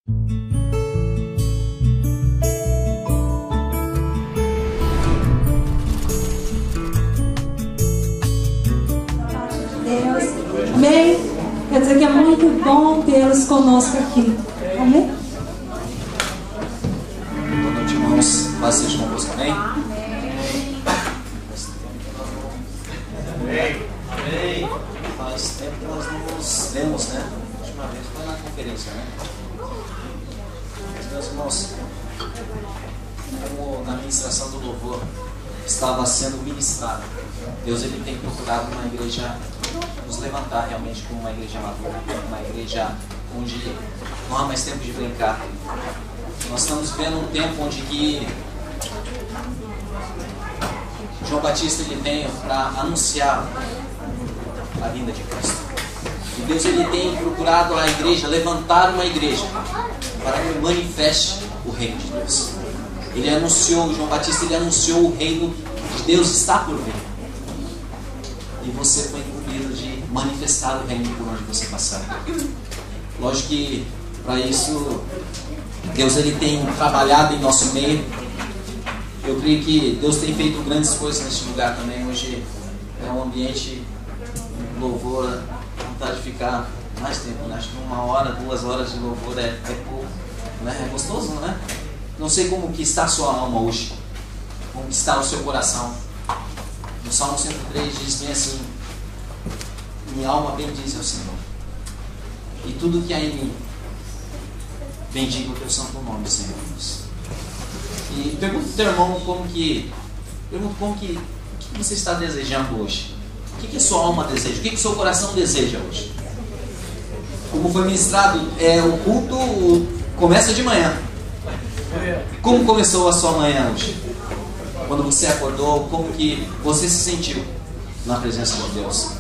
Amém? Quer dizer que é muito bom tê-los conosco aqui. Amém? Boa noite, irmãos. Paz seja convosco, amém? Amém. Faz tempo que nós não nos vemos, né? A última vez foi na conferência, né? Mas, meus irmãos, como na ministração do louvor estava sendo ministrado, Deus ele tem procurado uma igreja nos levantar realmente como uma igreja madura, uma igreja onde não há mais tempo de brincar. Nós estamos vivendo um tempo onde que João Batista ele veio para anunciar a vinda de Cristo. E Deus ele tem procurado a igreja, levantar uma igreja para que manifeste o reino de Deus. Ele anunciou, João Batista ele anunciou o reino de Deus está por vir. E você foi incumbido de manifestar o reino por onde você passar. Lógico que para isso Deus ele tem trabalhado em nosso meio. Eu creio que Deus tem feito grandes coisas neste lugar também. Hoje é um ambiente louvor, vontade de ficar mais tempo, né? Acho que 1 hora, 2 horas de louvor é pouco, né? É gostoso, né? Não sei como que está a sua alma hoje, como que está o seu coração. No Salmo 103 diz bem assim: minha alma bendize ao Senhor, e tudo que há em mim bendiga o teu santo nome, Senhor Deus. E pergunta ao teu irmão o que você está desejando hoje. O que a sua alma deseja? O que o seu coração deseja hoje? Como foi ministrado, o culto começa de manhã. Como começou a sua manhã hoje? Quando você acordou, como que você se sentiu na presença de Deus?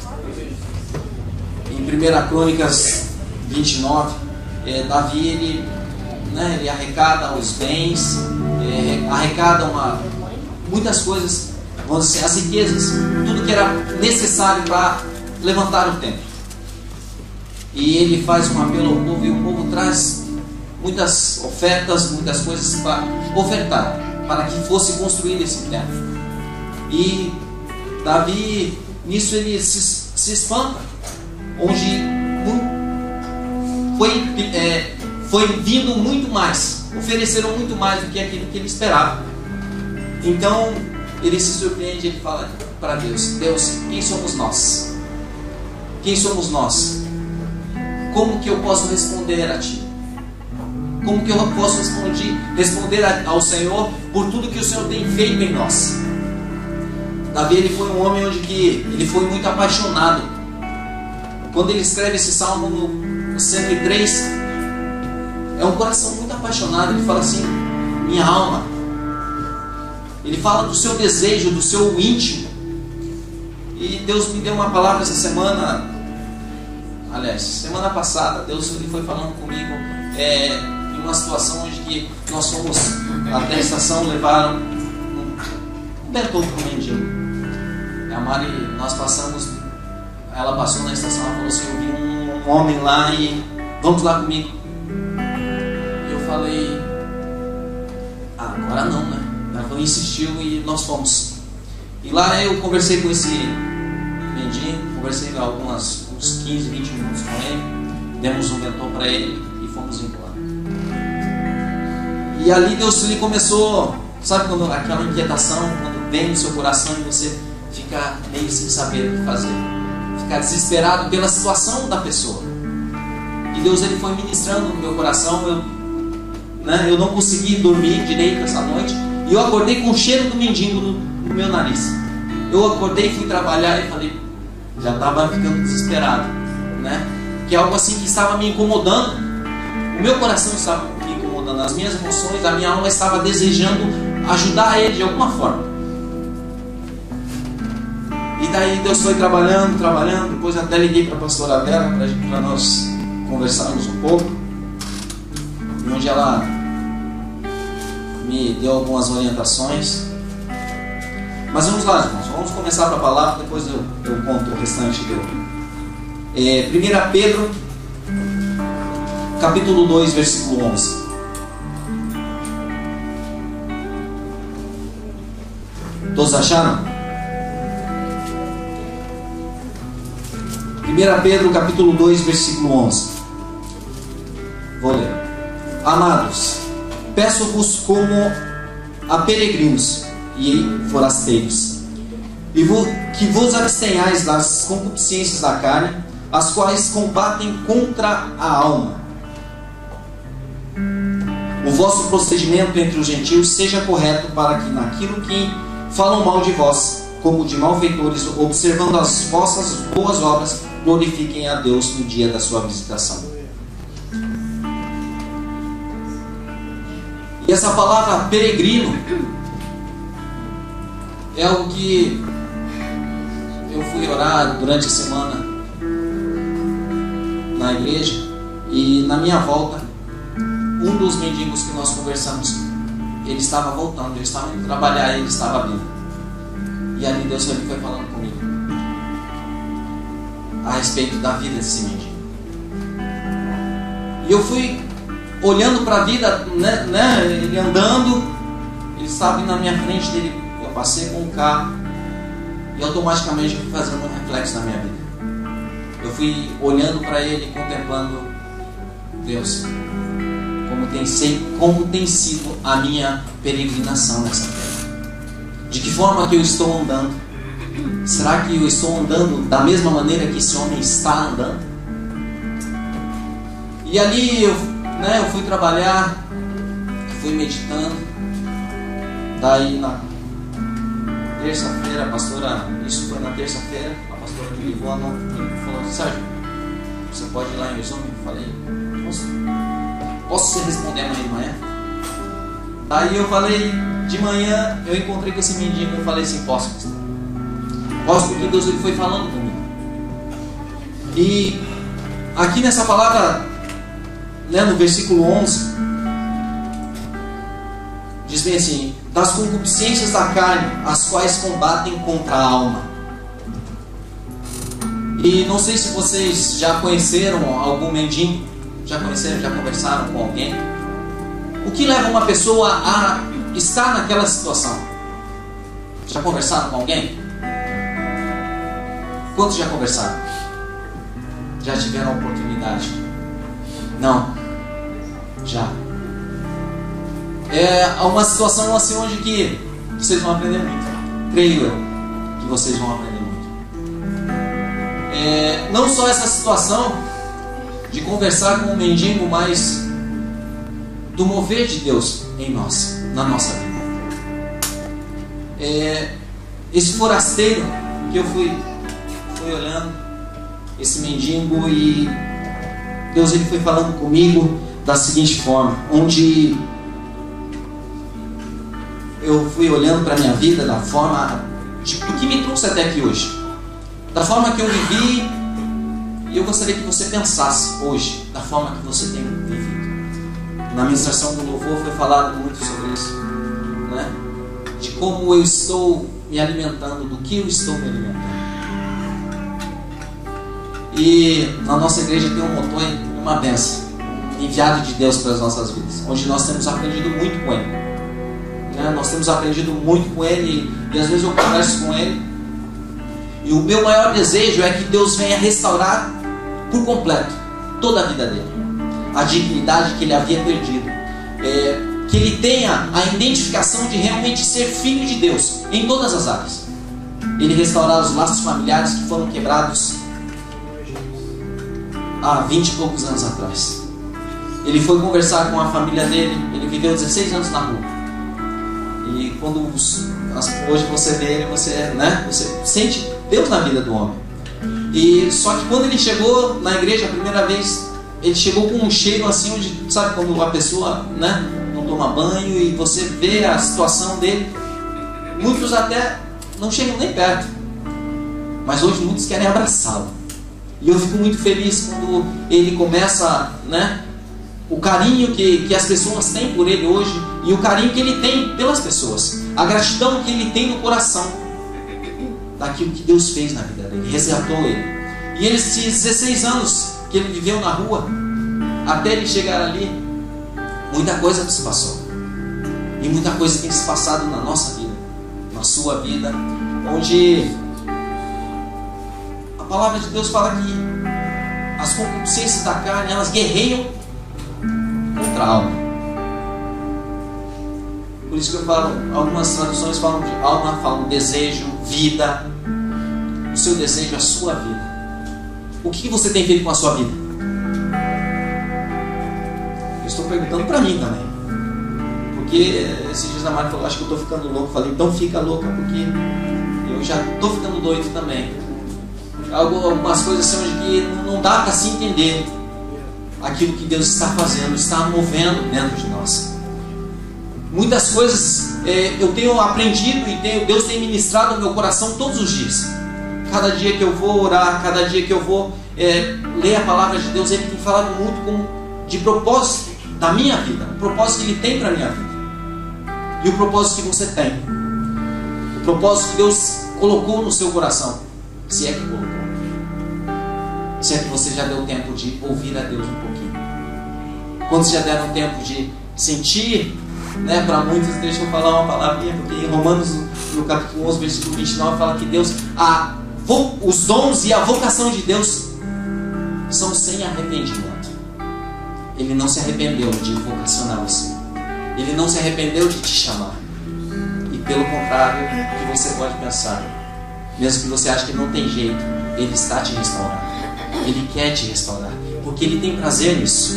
Em 1 Crônicas 29, Davi ele arrecada os bens, arrecada muitas coisas, vamos dizer, as riquezas, tudo que era necessário para levantar o templo. E ele faz um apelo ao povo, e o povo traz muitas ofertas, muitas coisas para ofertar, para que fosse construído esse templo. E Davi, nisso ele se espanta, onde foi vindo muito mais, ofereceram muito mais do que aquilo que ele esperava. Então ele se surpreende, ele fala para Deus: Deus, quem somos nós? Quem somos nós? Como que eu posso responder a Ti? Como que eu posso responder ao Senhor por tudo que o Senhor tem feito em nós? Davi ele foi um homem onde que ele foi muito apaixonado. Quando ele escreve esse salmo no 103, é um coração muito apaixonado. Ele fala assim: minha alma. Ele fala do seu desejo, do seu íntimo. E Deus me deu uma palavra essa semana. Aliás, semana passada, Deus ele foi falando comigo em uma situação onde que nós fomos até a estação, levaram um bentô para o mendigo. A Mari, nós passamos, ela passou na estação, ela falou assim: eu vi um homem lá e vamos lá comigo. E eu falei: agora não, né? Ela insistiu e nós fomos. E lá eu conversei com esse mendigo, conversei uns 15, 20 minutos com ele, demos um bentô para ele e fomos embora. E ali Deus ele começou, sabe quando aquela inquietação, quando vem no seu coração e você fica meio sem saber o que fazer, ficar desesperado pela situação da pessoa. E Deus ele foi ministrando no meu coração. Eu não consegui dormir direito essa noite, e eu acordei com o cheiro do mendigo no meu nariz. Eu acordei, fui trabalhar e falei, já estava ficando desesperado, né? Que é algo assim que estava me incomodando. O meu coração estava me incomodando, as minhas emoções, a minha alma estava desejando ajudar ele de alguma forma. E daí Deus foi trabalhando. Depois até liguei para a pastora dela para nós conversarmos um pouco, onde ela me deu algumas orientações. Mas vamos lá, irmãos, vamos começar para a palavra, depois eu conto o restante dele. 1 Pedro capítulo 2, versículo 11. Todos acharam? 1 Pedro capítulo 2, versículo 11. Vou ler. Amados, peço-vos como a peregrinos e forasteiros, que vos abstenhais das concupiscências da carne, as quais combatem contra a alma. O vosso procedimento entre os gentios seja correto, para que naquilo que falam mal de vós, como de malfeitores, observando as vossas boas obras, glorifiquem a Deus no dia da sua visitação. E essa palavra peregrino é algo que eu fui orar durante a semana na igreja, e na minha volta, um dos mendigos que nós conversamos, ele estava voltando, ele estava indo trabalhar e ele estava vindo. E ali Deus foi falando comigo a respeito da vida desse mendigo. E eu fui olhando para a vida, né, ele andando, ele estava indo na minha frente dele, eu passei com o carro e automaticamente eu fui fazendo um reflexo na minha vida. Eu fui olhando para ele, contemplando Deus, como tem sido a minha peregrinação nessa terra. De que forma que eu estou andando? Será que eu estou andando da mesma maneira que esse homem está andando? E ali eu fui trabalhar, fui meditando. Daí na terça-feira, a pastora, isso foi na terça-feira, a pastora me ligou à noite e falou: Sérgio, você pode ir lá em resumo? Eu falei: posso você responder amanhã de manhã? Daí eu falei, de manhã eu encontrei com esse mendigo e falei assim: posso porque Deus ele foi falando comigo. E aqui nessa palavra, né, no versículo 11, diz bem assim: das concupiscências da carne, as quais combatem contra a alma. E não sei se vocês já conheceram algum mendigo, já conversaram com alguém. O que leva uma pessoa a estar naquela situação? Já conversaram com alguém? Quantos já conversaram? Já tiveram a oportunidade? Não? Já. É uma situação assim onde que vocês vão aprender muito. Creio eu que vocês vão aprender muito. Não só essa situação de conversar com um mendigo, mas do mover de Deus em nós, na nossa vida. Esse forasteiro que eu fui olhando, esse mendigo, e Deus ele foi falando comigo da seguinte forma, onde eu fui olhando para a minha vida da forma do que me trouxe até aqui hoje, da forma que eu vivi, e eu gostaria que você pensasse hoje da forma que você tem vivido. Na ministração do louvor foi falado muito sobre isso, né? De como eu estou me alimentando, do que eu estou me alimentando. E na nossa igreja tem um motor, uma bênção, enviado de Deus para as nossas vidas, onde nós temos aprendido muito com Ele, né? Nós temos aprendido muito com Ele, e às vezes eu converso com Ele, e o meu maior desejo é que Deus venha restaurar por completo toda a vida dele, a dignidade que ele havia perdido, que ele tenha a identificação de realmente ser filho de Deus em todas as áreas. Ele restaurar os laços familiares que foram quebrados há 20 e poucos anos atrás. Ele foi conversar com a família dele. Ele viveu 16 anos na rua, e quando hoje você vê ele, você sente Deus na vida do homem. E só que quando ele chegou na igreja a primeira vez, ele chegou com um cheiro assim, onde, sabe quando a pessoa, né, não toma banho, e você vê a situação dele. Muitos até não chegam nem perto, mas hoje muitos querem abraçá-lo. E eu fico muito feliz quando ele começa, né, o carinho que as pessoas têm por ele hoje, e o carinho que ele tem pelas pessoas, a gratidão que ele tem no coração daquilo que Deus fez na vida dele, resgatou ele. E esses 16 anos que ele viveu na rua, até ele chegar ali, muita coisa se passou. E muita coisa tem se passado na nossa vida, na sua vida, onde a palavra de Deus fala que as concupiscências da carne, elas guerreiam contra a alma. Por isso que eu falo, algumas traduções falam de alma, falam desejo, vida. O seu desejo, a sua vida. O que você tem feito com a sua vida? Eu estou perguntando para mim também. Porque esses dias a Mari falou, acho que eu estou ficando louco. Eu falei, então fica louca, porque eu já estou ficando doido também. Algumas coisas assim que não dá para se entender aquilo que Deus está fazendo, está movendo dentro de nós. Muitas coisas eu tenho aprendido e Deus tem ministrado no meu coração todos os dias. Cada dia que eu vou orar, cada dia que eu vou ler a palavra de Deus, Ele tem falado muito de propósito da minha vida, o propósito que Ele tem para a minha vida e o propósito que você tem, o propósito que Deus colocou no seu coração, se é que colocou, se é que você já deu tempo de ouvir a Deus um pouquinho, quando já deram tempo de sentir, né, para muitos, deixa eu falar uma palavrinha, porque em Romanos, no capítulo 11, versículo 29, fala que Deus, os dons e a vocação de Deus são sem arrependimento. Ele não se arrependeu de vocacionar você, Ele não se arrependeu de te chamar, e pelo contrário, que você pode pensar, mesmo que você ache que não tem jeito, Ele está te restaurando, Ele quer te restaurar, porque Ele tem prazer nisso,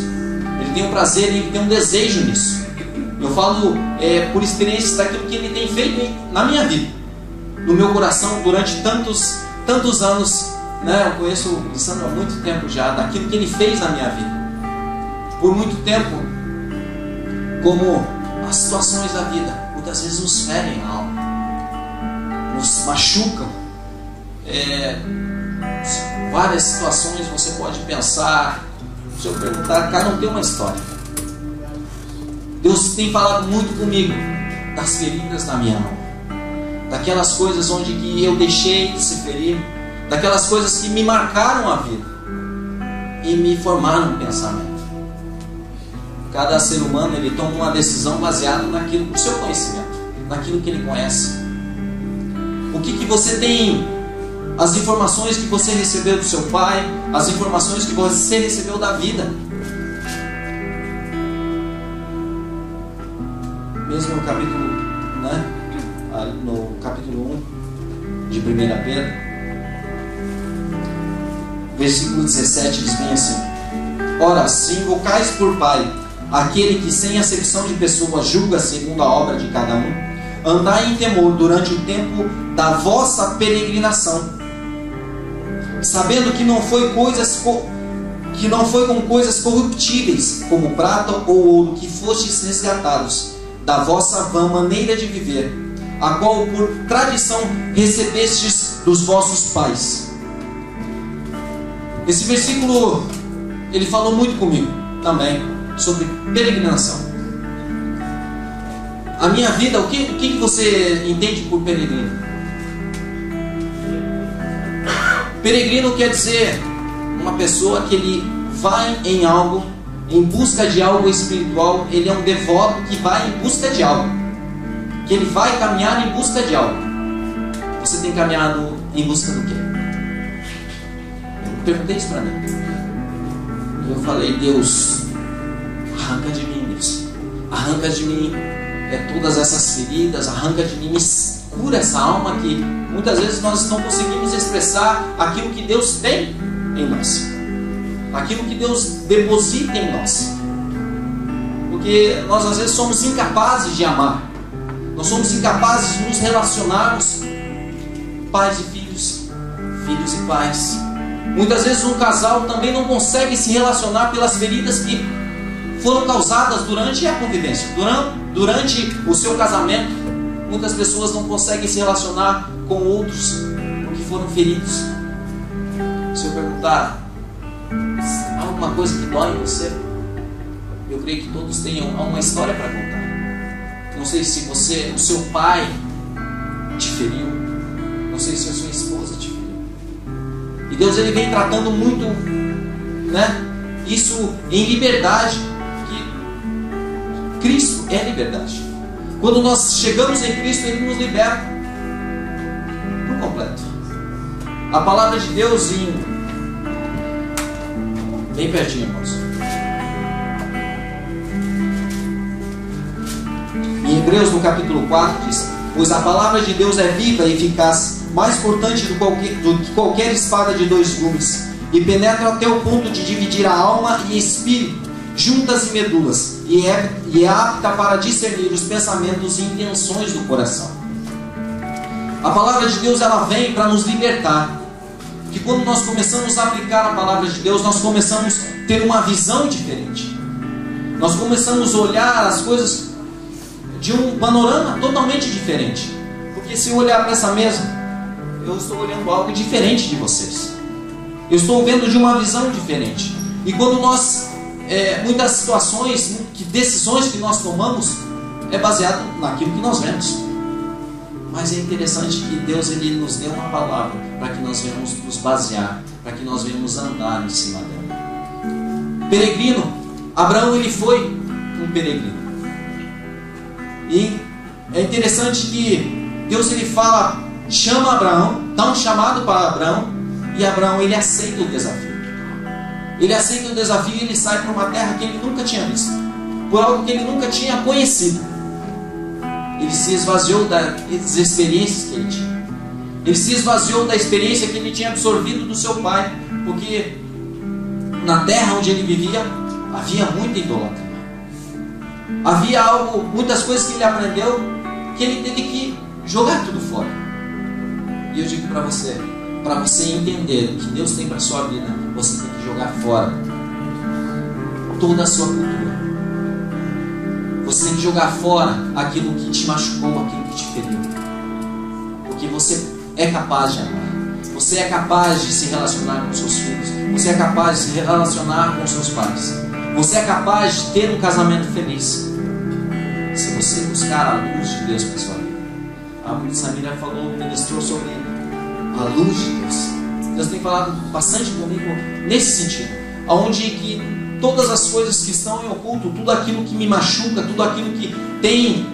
Ele tem um prazer e Ele tem um desejo nisso. Eu falo por experiências daquilo que Ele tem feito na minha vida, no meu coração, durante tantos anos, né? Eu conheço o Lissandro há muito tempo já, daquilo que ele fez na minha vida. Por muito tempo, como as situações da vida, muitas vezes nos ferem a alma, nos machucam. Várias situações você pode pensar, se eu perguntar, cada um tem uma história. Deus tem falado muito comigo das feridas na minha mão, daquelas coisas onde que eu deixei de se ferir, daquelas coisas que me marcaram a vida e me formaram um pensamento. Cada ser humano, ele toma uma decisão baseada naquilo, no seu conhecimento, naquilo que ele conhece. O que você tem, as informações que você recebeu do seu pai, as informações que você recebeu da vida. Mesmo no capítulo, né? No capítulo 1 de 1 Pedro, versículo 17, diz bem assim: ora, se invocais por Pai aquele que sem acepção de pessoas julga segundo a obra de cada um, andai em temor durante o tempo da vossa peregrinação, sabendo que não foi com coisas corruptíveis, como prata ou ouro, que fostes resgatados da vossa vã maneira de viver, a qual por tradição recebestes dos vossos pais. Esse versículo, ele falou muito comigo também sobre peregrinação. A minha vida, o que você entende por peregrino? Peregrino quer dizer uma pessoa que ele vai em algo, em busca de algo espiritual. Ele é um devoto que vai em busca de algo, que ele vai caminhar em busca de algo. Você tem caminhado em busca do quê? Eu perguntei isso para mim. E eu falei: Deus, arranca de mim, Deus, arranca de mim todas essas feridas, arranca de mim, me cura essa alma que muitas vezes nós não conseguimos expressar aquilo que Deus tem em nós, aquilo que Deus deposita em nós, porque nós às vezes somos incapazes de amar, nós somos incapazes de nos relacionarmos, pais e filhos, filhos e pais. Muitas vezes um casal também não consegue se relacionar pelas feridas que foram causadas durante a convivência, durante o seu casamento. Muitas pessoas não conseguem se relacionar com outros porque foram feridos. Se eu perguntar, há alguma coisa que dói em você? Eu creio que todos tenham uma história para contar. Não sei se o seu pai te feriu, não sei se a sua esposa te feriu. E Deus, ele vem tratando muito, né? isso em liberdade, que Cristo é liberdade. Quando nós chegamos em Cristo, Ele nos liberta por completo. A palavra de Deus bem pertinho, irmãos. Em Hebreus, no capítulo 4, diz: pois a palavra de Deus é viva e eficaz, mais cortante do que qualquer espada de 2 gumes, e penetra até o ponto de dividir a alma e espírito, juntas e medulas, e é apta para discernir os pensamentos e intenções do coração. A palavra de Deus, ela vem para nos libertar. Que quando nós começamos a aplicar a palavra de Deus, nós começamos a ter uma visão diferente. Nós começamos a olhar as coisas de um panorama totalmente diferente. Porque se eu olhar para essa mesa, eu estou olhando algo diferente de vocês. Eu estou vendo de uma visão diferente. E quando nós, muitas situações, decisões que nós tomamos, é baseado naquilo que nós vemos. Mas é interessante que Deus, Ele nos deu uma palavra para que nós venhamos nos basear, para que nós venhamos andar em cima dela. Peregrino, Abraão, ele foi um peregrino. E é interessante que Deus, Ele fala, chama Abraão, dá um chamado para Abraão, e Abraão, ele aceita o desafio. Ele aceita o desafio e ele sai para uma terra que ele nunca tinha visto, por algo que ele nunca tinha conhecido. Ele se esvaziou das experiências que ele tinha. Ele se esvaziou da experiência que ele tinha absorvido do seu pai, porque na terra onde ele vivia havia muita idolatria. Havia muitas coisas que ele aprendeu que ele teve que jogar tudo fora. E eu digo para você entender o que Deus tem para a sua vida, você tem que jogar fora toda a sua cultura. Você tem que jogar fora aquilo que te machucou, aquilo que te feriu. Porque você é capaz de amar. Você é capaz de se relacionar com seus filhos. Você é capaz de se relacionar com seus pais. Você é capaz de ter um casamento feliz, se você buscar a luz de Deus para a sua vida. A Samira ministrou sobre a luz de Deus. Deus tem falado bastante comigo nesse sentido, onde que todas as coisas que estão em oculto, tudo aquilo que me machuca, tudo aquilo que tem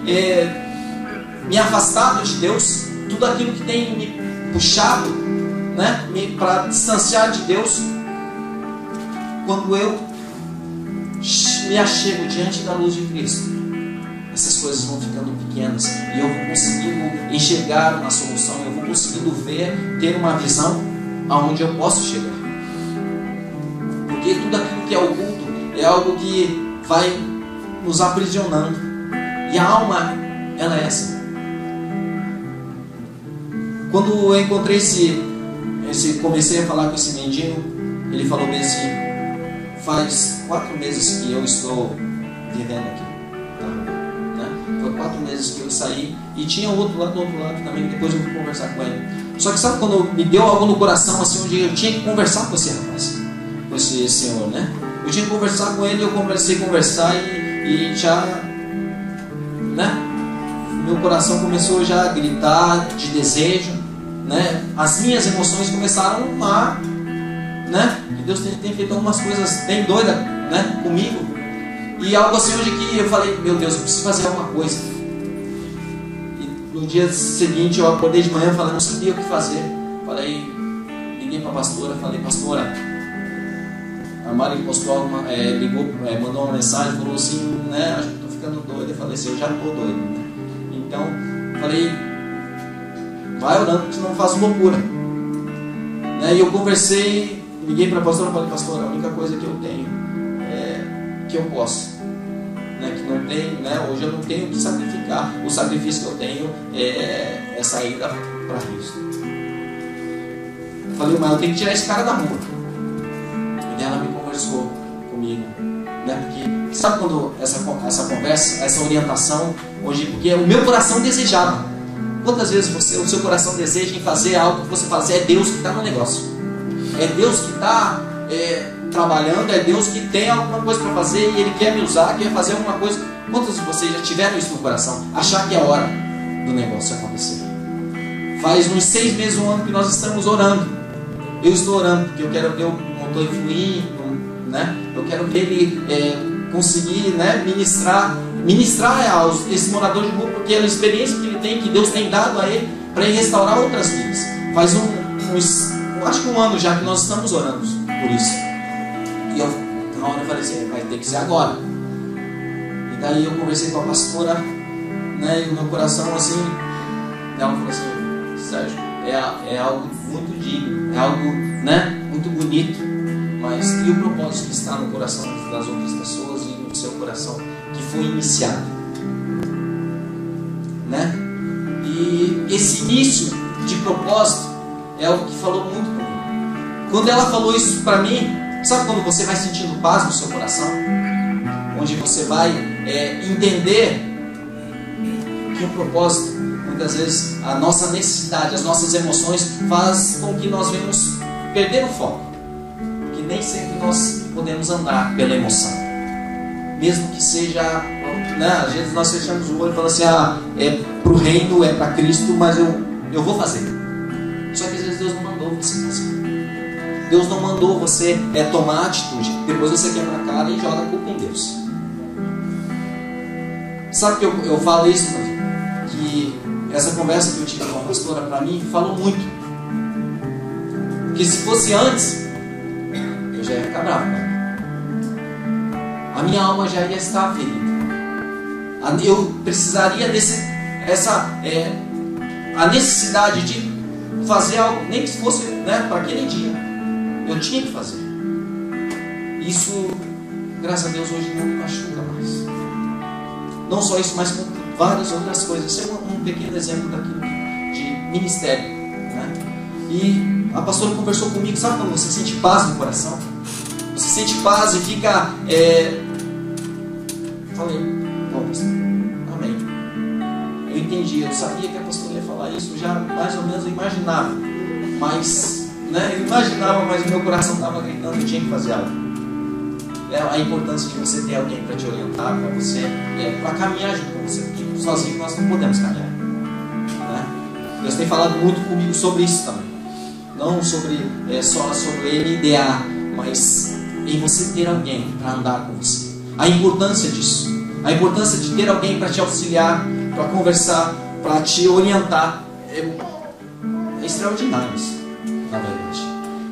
me afastado de Deus, tudo aquilo que tem me puxado, né, para distanciar de Deus, quando eu me achego diante da luz de Cristo, essas coisas vão ficando pequenas e eu vou conseguindo enxergar uma solução, eu vou conseguindo ver, ter uma visão aonde eu posso chegar. Porque tudo aquilo que é oculto é algo que vai nos aprisionando. E a alma, ela é assim. Quando eu encontrei comecei a falar com esse mendigo, ele falou bem assim: faz 4 meses que eu estou vivendo aqui. Foi 4 meses que eu saí. E tinha outro lado, do outro lado também. Depois eu fui conversar com ele. Só que sabe quando me deu algo no coração, assim, onde eu tinha que conversar com esse rapaz, com esse senhor, né? Eu tinha que conversar com ele, eu comecei a conversar e já, né? Meu coração começou já a gritar de desejo, né? As minhas emoções começaram a, né? E Deus tem feito algumas coisas bem doidas, né? Comigo. E algo assim onde que eu falei: meu Deus, eu preciso fazer alguma coisa. E no dia seguinte eu acordei de manhã, falei, não sabia o que fazer. Liguei para a pastora, falei: pastora, a Mari postou ligou, mandou uma mensagem, falou assim, né, acho que estou ficando doido. Eu falei assim: eu já estou doido, né? Então, falei: vai orando, que não faz loucura, né? E eu conversei, liguei para a pastora, falei: pastora, a única coisa que eu tenho que eu posso, né, que não tem, né, hoje eu não tenho que sacrificar. O sacrifício que eu tenho é sair para Cristo. Eu falei: mas eu tenho que tirar esse cara da rua. E ela me conversou comigo, né, porque sabe quando essa conversa, essa orientação, hoje, porque o meu coração desejava. Quantas vezes o seu coração deseja em fazer algo que você faz? É Deus que está no negócio, é Deus que está trabalhando, é Deus que tem alguma coisa para fazer e Ele quer me usar, quer fazer alguma coisa. Quantos de vocês já tiveram isso no coração? Achar que é a hora do negócio acontecer. Faz uns 6 meses, 1 ano que nós estamos orando. Eu estou orando porque eu quero ver o motor fluir, né? Eu quero ver ele conseguir, né, ministrar esse morador de rua, porque é a experiência que ele tem, que Deus tem dado a ele, para ele restaurar outras vidas. Faz acho que um ano já que nós estamos orando por isso. E eu, na hora, eu falei assim, vai ter que ser agora. E daí eu conversei com a pastora, né, e o meu coração assim, ela falou assim, Sérgio, é algo muito digno, é algo, né, muito bonito, mas e o propósito que está no coração das outras pessoas e no seu coração, que foi iniciado, né? E esse início de propósito é algo que falou muito comigo. Quando ela falou isso para mim, sabe quando você vai sentindo paz no seu coração? Onde você vai entender que o propósito, muitas vezes, a nossa necessidade, as nossas emoções, faz com que nós venhamos perder o foco. Que nem sempre nós podemos andar pela emoção. Mesmo que seja, né, às vezes nós fechamos o olho e falamos assim, é para o reino, é para Cristo, mas eu vou fazer. Só que às vezes Deus não mandou você fazer. Deus não mandou você tomar atitude. Depois você quebra a cara e joga a culpa em Deus. Sabe que eu falo isso, que essa conversa que eu tive com a pastora, para mim, falou muito. Porque se fosse antes, eu já ia ficar bravo, né? A minha alma já ia estar ferida. Eu precisaria a necessidade de fazer algo, nem que fosse, né, para aquele dia. Eu tinha que fazer. Isso, graças a Deus, hoje não me machuca mais. Não só isso, mas com várias outras coisas. Isso é um pequeno exemplo daquilo de ministério, né? E a pastora conversou comigo, sabe quando você sente paz no coração? Você sente paz e fica... Falei, bom, pastor, amém. Eu entendi, eu sabia que a pastora ia falar isso, já mais ou menos eu imaginava. Mas, né, eu imaginava, mas o meu coração estava gritando, eu tinha que fazer algo. A importância de você ter alguém para te orientar, para você, para caminhar junto com você, porque sozinho nós não podemos caminhar, né? Deus tem falado muito comigo sobre isso também, não sobre só sobre ele idear, mas em você ter alguém para andar com você. A importância disso, a importância de ter alguém para te auxiliar, para conversar, para te orientar, é extraordinário isso, na verdade.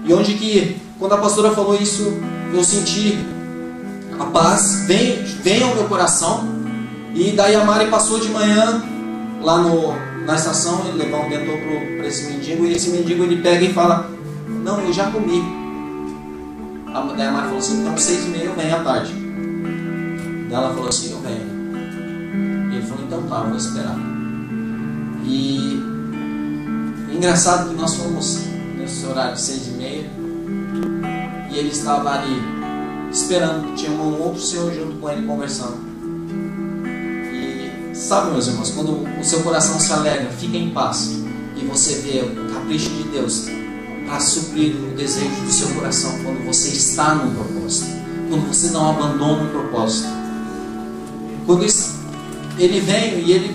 E onde que, quando a pastora falou isso, eu senti a paz, vem ao meu coração. E daí a Mari passou de manhã lá na estação, ele levou um dentor para esse mendigo, e esse mendigo ele pega e fala, não, eu já comi. Daí a Mari falou assim, então 6h30 eu venho à tarde. Daí ela falou assim, eu venho. E ele falou, então tá, eu vou esperar. E engraçado que nós fomos nesse horário de 6h30 e ele estava ali esperando, tinha um outro senhor junto com ele conversando. E sabe, meus irmãos, quando o seu coração se alegra, fica em paz, e você vê o capricho de Deus para suprir o desejo do seu coração, quando você está no propósito, quando você não abandona o propósito. Quando ele vem e ele,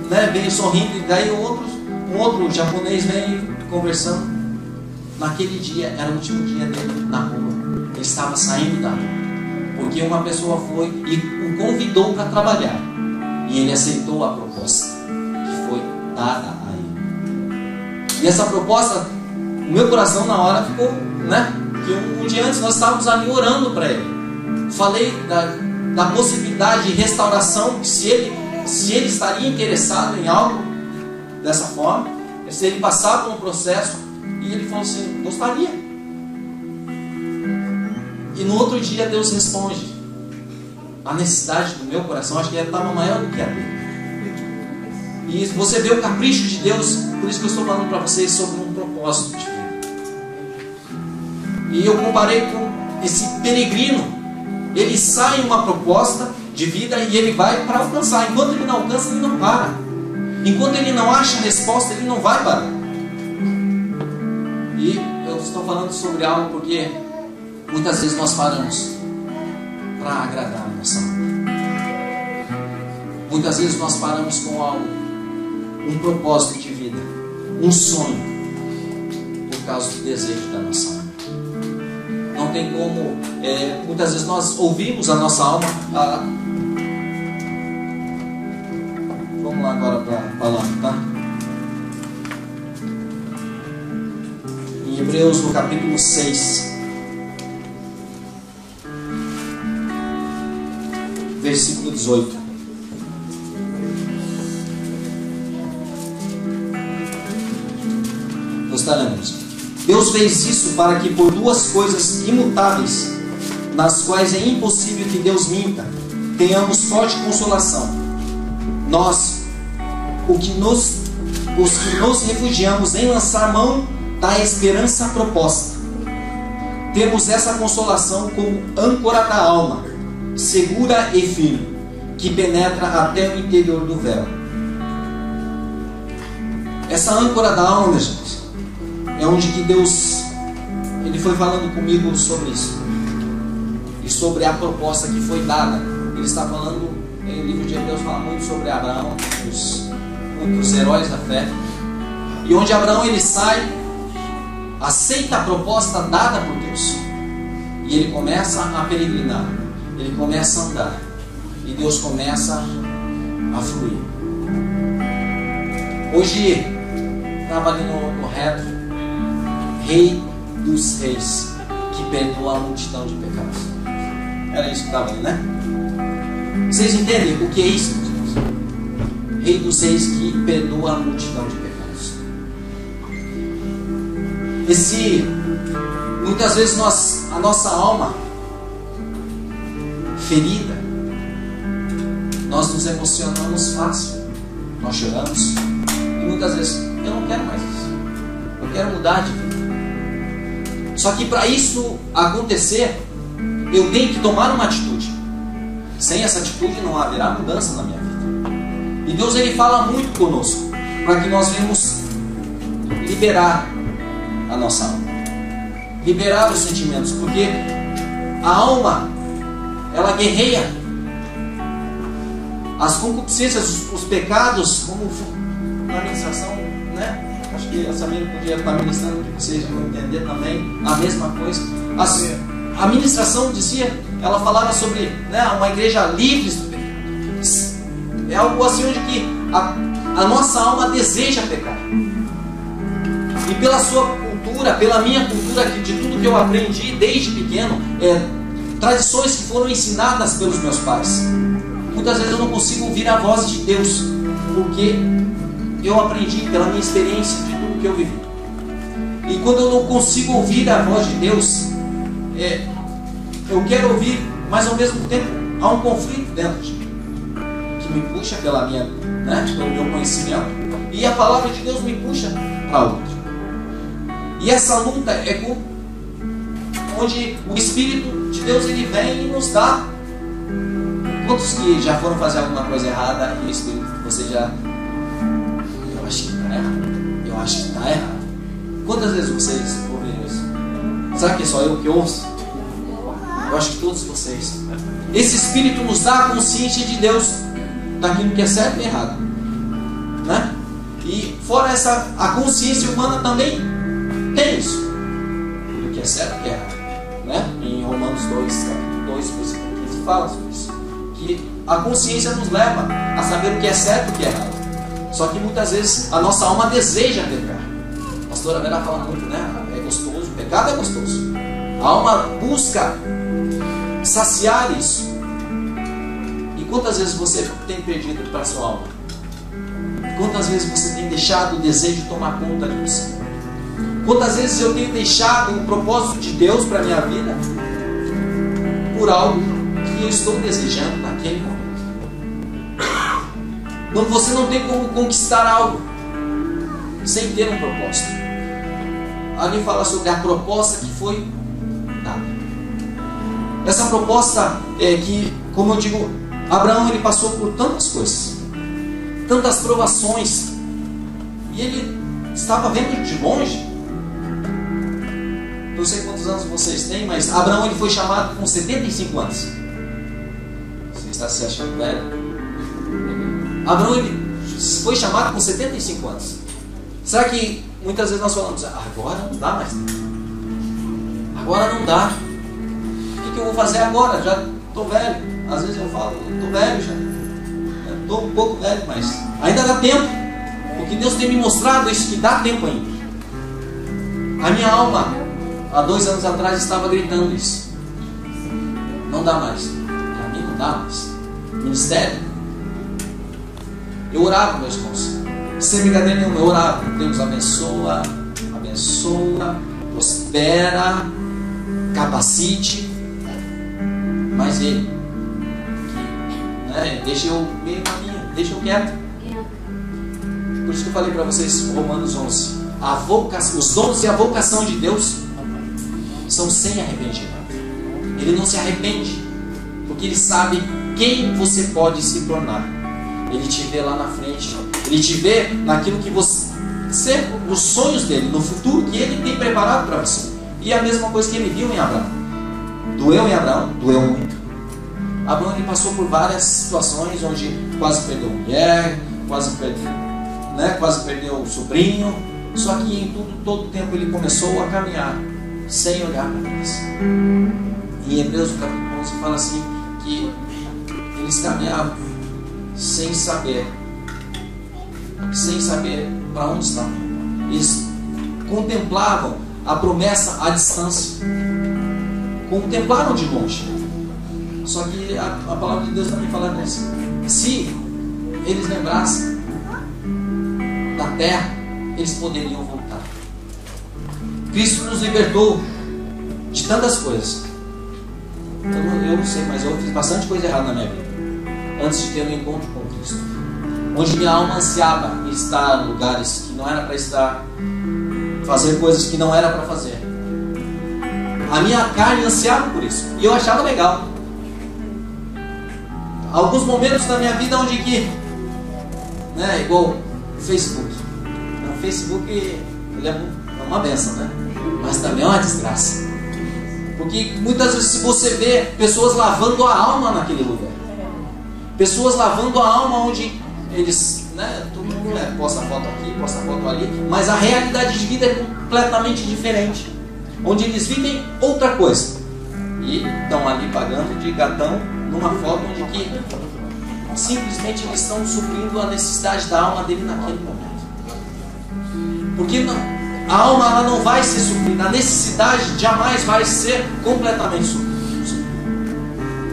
né, vem sorrindo, e daí um outro japonês vem conversando. Naquele dia era o último dia dele na rua. Ele estava saindo da rua, porque uma pessoa foi e o convidou para trabalhar, e ele aceitou a proposta que foi dada a ele. E essa proposta, o meu coração na hora ficou, né? Que um dia antes nós estávamos ali orando para ele. Falei da possibilidade de restauração, se ele estaria interessado em algo dessa forma, se ele passar por um processo, e ele falou assim, gostaria. E no outro dia Deus responde. A necessidade do meu coração, acho que ela estava maior do que a dele. E você vê o capricho de Deus, por isso que eu estou falando para vocês sobre um propósito de vida. E eu comparei com esse peregrino. Ele sai em uma proposta de vida e ele vai para alcançar. Enquanto ele não alcança, ele não para. Enquanto ele não acha a resposta, ele não vai parar. E eu estou falando sobre algo porque muitas vezes nós paramos para agradar a nossa alma. Muitas vezes nós paramos com algo, um propósito de vida, um sonho, por causa do desejo da nossa alma. Não tem como, muitas vezes nós ouvimos a nossa alma. Vamos lá agora para a palavra, tá? Em Hebreus, no capítulo 6, versículo 18. Nós estaremos. Deus fez isso para que por duas coisas imutáveis, nas quais é impossível que Deus minta, tenhamos forte consolação. Nós, os que nos refugiamos em lançar mão da esperança proposta, temos essa consolação como âncora da alma, segura e firme, que penetra até o interior do véu. Essa âncora da alma, gente, é onde que Deus, Ele foi falando comigo sobre isso, e sobre a proposta que foi dada. Ele está falando, em o livro de Hebreus fala muito sobre Abraão, os heróis da fé, e onde Abraão ele sai, aceita a proposta dada por Deus, e ele começa a peregrinar, ele começa a andar, e Deus começa a fluir. Hoje estava ali no retro, Rei dos Reis, que perdoa a multidão de pecados. Era isso que estava ali, né? Vocês entendem o que é isso? Rei dos Reis que perdoa a multidão de pecados. Muitas vezes a nossa alma ferida, nós nos emocionamos fácil, nós choramos, e muitas vezes eu não quero mais isso, eu quero mudar de vida. Só que para isso acontecer, eu tenho que tomar uma atitude. Sem essa atitude não haverá mudança na minha vida. E Deus ele fala muito conosco, para que nós venhamos liberar a nossa alma, liberar os sentimentos, porque a alma, ela guerreia. As concupiscências, os pecados, como na ministração, né? Acho que a Samira podia estar ministrando, que vocês vão entender também a mesma coisa. A ministração dizia, ela falava sobre, né, uma igreja livre do pecado. É algo assim onde que a nossa alma deseja pecar. E pela sua cultura, pela minha cultura, de tudo que eu aprendi desde pequeno, tradições que foram ensinadas pelos meus pais, muitas vezes eu não consigo ouvir a voz de Deus, porque eu aprendi pela minha experiência de tudo que eu vivi. E quando eu não consigo ouvir a voz de Deus, eu quero ouvir, mas ao mesmo tempo há um conflito dentro de mim, que me puxa pelo meu conhecimento, e a palavra de Deus me puxa para outro. E essa luta é onde o Espírito de Deus ele vem e nos dá. Quantos que já foram fazer alguma coisa errada e o Espírito de você já... Eu acho que está errado. Eu acho que está errado. Quantas vezes vocês ouviram isso? Será que é só eu que ouço? Eu acho que todos vocês. Esse Espírito nos dá a consciência de Deus daquilo que é certo e errado, né? E fora a consciência humana também tem isso, do que é certo e o que é errado, né? Em Romanos 2, capítulo 2, versículo 15 fala sobre isso, que a consciência nos leva a saber o que é certo e o que é errado. Só que muitas vezes a nossa alma deseja pecar. A pastora Vera fala muito, né? É gostoso, o pecado é gostoso. A alma busca saciar isso. E quantas vezes você tem perdido para a sua alma? Quantas vezes você tem deixado o desejo tomar conta de você? Quantas vezes eu tenho deixado o propósito de Deus para a minha vida por algo que eu estou desejando naquele momento? Quando você não tem como conquistar algo sem ter um propósito. Ali fala sobre a proposta que foi dada. Essa proposta é que, como eu digo, Abraão ele passou por tantas coisas, tantas provações, e ele estava vendo de longe. Não sei quantos anos vocês têm, mas Abraão ele foi chamado com 75 anos. Você está se achando velho? Abraão ele foi chamado com 75 anos. Será que muitas vezes nós falamos, agora não dá mais? Agora não dá. que eu vou fazer agora? Já estou velho. Às vezes eu falo, estou velho já. Estou um pouco velho, mas ainda dá tempo. Porque Deus tem me mostrado isso, que dá tempo ainda. A minha alma, há 2 anos atrás, estava gritando isso. Não dá mais. Para mim não dá mais. Ministério. Eu orava, meus irmãos. Sem brincadeira nenhuma, eu orava. Deus abençoa, abençoa, prospera, capacite. Mas Ele, deixa eu meio na minha, deixa eu quieto. Por isso que eu falei para vocês, Romanos 11. Os dons e a vocação de Deus são sem arrependimento. Ele não se arrepende, porque Ele sabe quem você pode se tornar. Ele te vê lá na frente. Ele te vê naquilo que você... nos sonhos dele, no futuro que Ele tem preparado para você. E a mesma coisa que Ele viu em Abraão. Doeu em Abraão? Doeu muito. Abraão, ele passou por várias situações onde quase perdeu a mulher, quase perdeu o sobrinho. Só que em todo tempo ele começou a caminhar sem olhar para trás. Em Hebreus capítulo 11 fala assim, que eles caminhavam sem saber para onde estavam. Eles contemplavam a promessa à distância, contemplaram de longe. Só que a palavra de Deus também fala nisso. Se eles lembrassem da terra, eles poderiam voltar. Cristo nos libertou de tantas coisas. Eu não sei, mas eu fiz bastante coisa errada na minha vida antes de ter um encontro com Cristo, onde minha alma ansiava estar em lugares que não era para estar, fazer coisas que não era para fazer. A minha carne ansiava por isso e eu achava legal. Alguns momentos da minha vida onde que, igual o Facebook. O Facebook, ele é uma benção, né? Mas também é uma desgraça. Porque muitas vezes você vê pessoas lavando a alma naquele lugar. Pessoas lavando a alma onde eles, todo mundo posta foto aqui, posta foto ali, mas a realidade de vida é completamente diferente. Onde eles vivem outra coisa. E estão ali pagando de gatão numa foto onde que simplesmente eles estão suprindo a necessidade da alma dele naquele momento. Porque a alma ela não vai ser suprida, a necessidade jamais vai ser completamente suprida.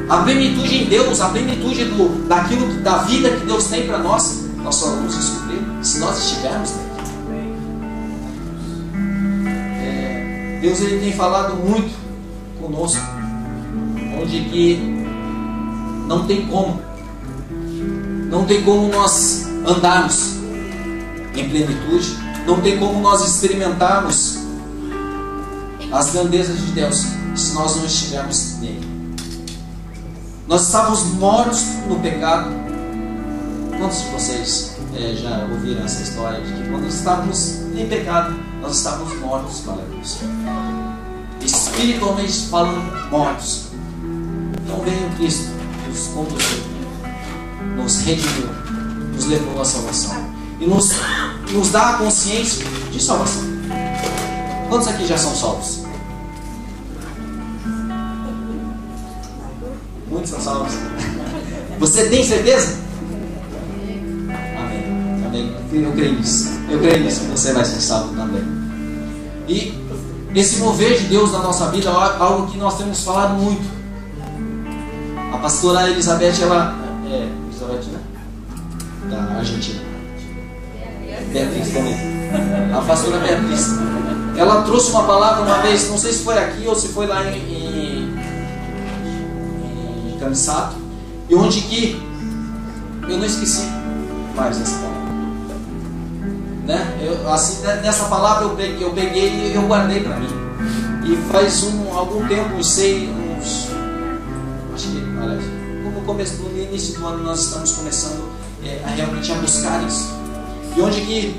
A plenitude em Deus, a plenitude da vida que Deus tem para nós, nós só vamos descobrir se nós estivermos dentro. Deus ele tem falado muito conosco, onde que não tem como nós andarmos em plenitude, não tem como nós experimentarmos as grandezas de Deus se nós não estivermos nele. Nós estávamos mortos no pecado. Quantos de vocês já ouviram essa história de que quando estávamos em pecado, nós estávamos mortos para Deus? Espiritualmente falando, mortos. Então veio Cristo, nos conduziu, nos redimiu, nos levou à salvação e nos dá a consciência de salvação. Quantos aqui já são salvos? Muitos são salvos. Você tem certeza? Amém. Amém. Eu creio nisso. Eu creio nisso que você vai ser salvo também. E esse mover de Deus na nossa vida é algo que nós temos falado muito. A pastora Elizabeth, ela é Elizabeth, né? Da Argentina. Beatriz também. A pastora Beatriz. Ela trouxe uma palavra uma vez, não sei se foi aqui ou se foi lá em Camisato, e onde que eu não esqueci mais dessa palavra. Nessa palavra eu peguei e eu guardei para mim. E faz algum tempo, acho que, aliás, no início do ano nós estamos começando a realmente a buscar isso. E onde que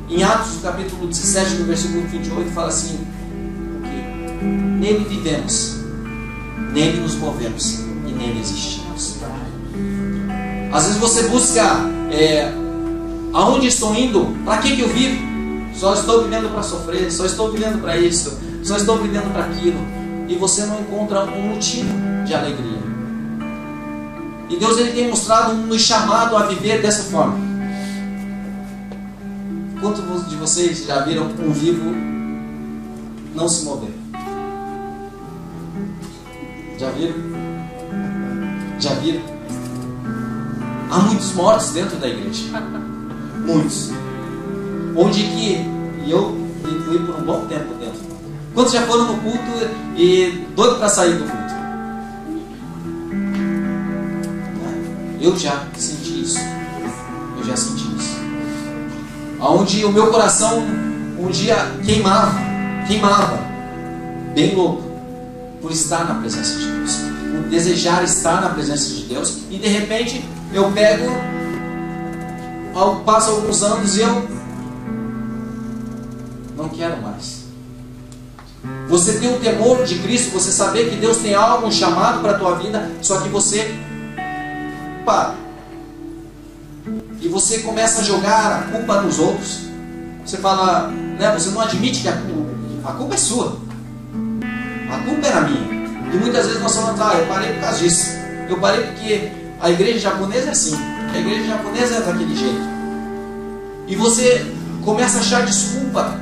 em Atos capítulo 17, no versículo 28, fala assim, que nele vivemos, nele nos movemos e nele existimos. Às vezes você busca aonde estou indo, para que eu vivo? Só estou vivendo para sofrer, só estou vivendo para isso, só estou vivendo para aquilo. e você não encontra um motivo de alegria. E Deus ele tem mostrado, nos chamado a viver dessa forma. Quantos de vocês já viram um vivo não se mover? Já viram? Já viram? Há muitos mortos dentro da igreja. Muitos. Onde que, e eu fui por um bom tempo dentro. Quantos já foram no culto e doido para sair do culto? Eu já senti isso. Eu já senti isso. Onde o meu coração um dia queimava, bem louco, por estar na presença de Deus, por desejar estar na presença de Deus, e de repente eu pego, passo alguns anos e eu não quero mais. Você tem um temor de Cristo, você saber que Deus tem algo, um chamado para a tua vida, só que você para. E você começa a jogar a culpa nos outros. Você fala, né, você não admite que a culpa é sua. A culpa era minha. E muitas vezes nós falamos, eu parei por causa disso. Eu parei porque a igreja japonesa é assim. A igreja japonesa é daquele jeito. E você começa a achar desculpa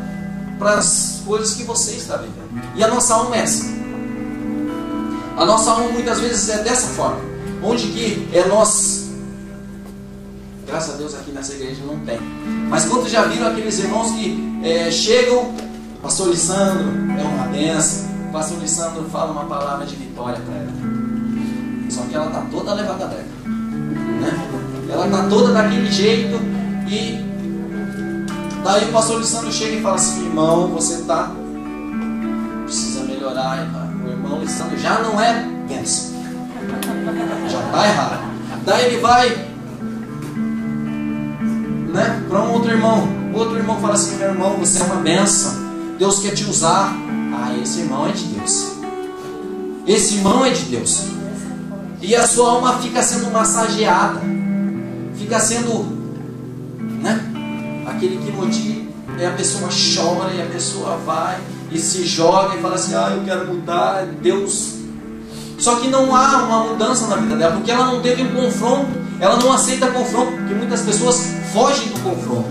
para as coisas que você está vivendo. E a nossa alma é essa. A nossa alma muitas vezes é dessa forma. Onde que é nós... Graças a Deus aqui nessa igreja não tem. Mas quantos já viram aqueles irmãos que chegam, pastor Lissandro é uma benção, pastor Lissandro fala uma palavra de vitória para ela. Só que ela está toda levada a breca, né? Ela está toda daquele jeito. E daí o pastor Lissandro chega e fala assim, irmão, você precisa melhorar. O irmão Lissandro já não é benção, já está errado. Daí ele vai, né, para um outro irmão. O outro irmão fala assim, meu irmão, você é uma benção, Deus quer te usar. Esse irmão é de Deus. Esse irmão é de Deus. E a sua alma fica sendo massageada, fica sendo, né, aquele que motiva. E a pessoa chora, e a pessoa vai e se joga e fala assim, eu quero mudar, Deus. Só que não há uma mudança na vida dela, porque ela não teve um confronto. Ela não aceita confronto, porque muitas pessoas fogem do confronto.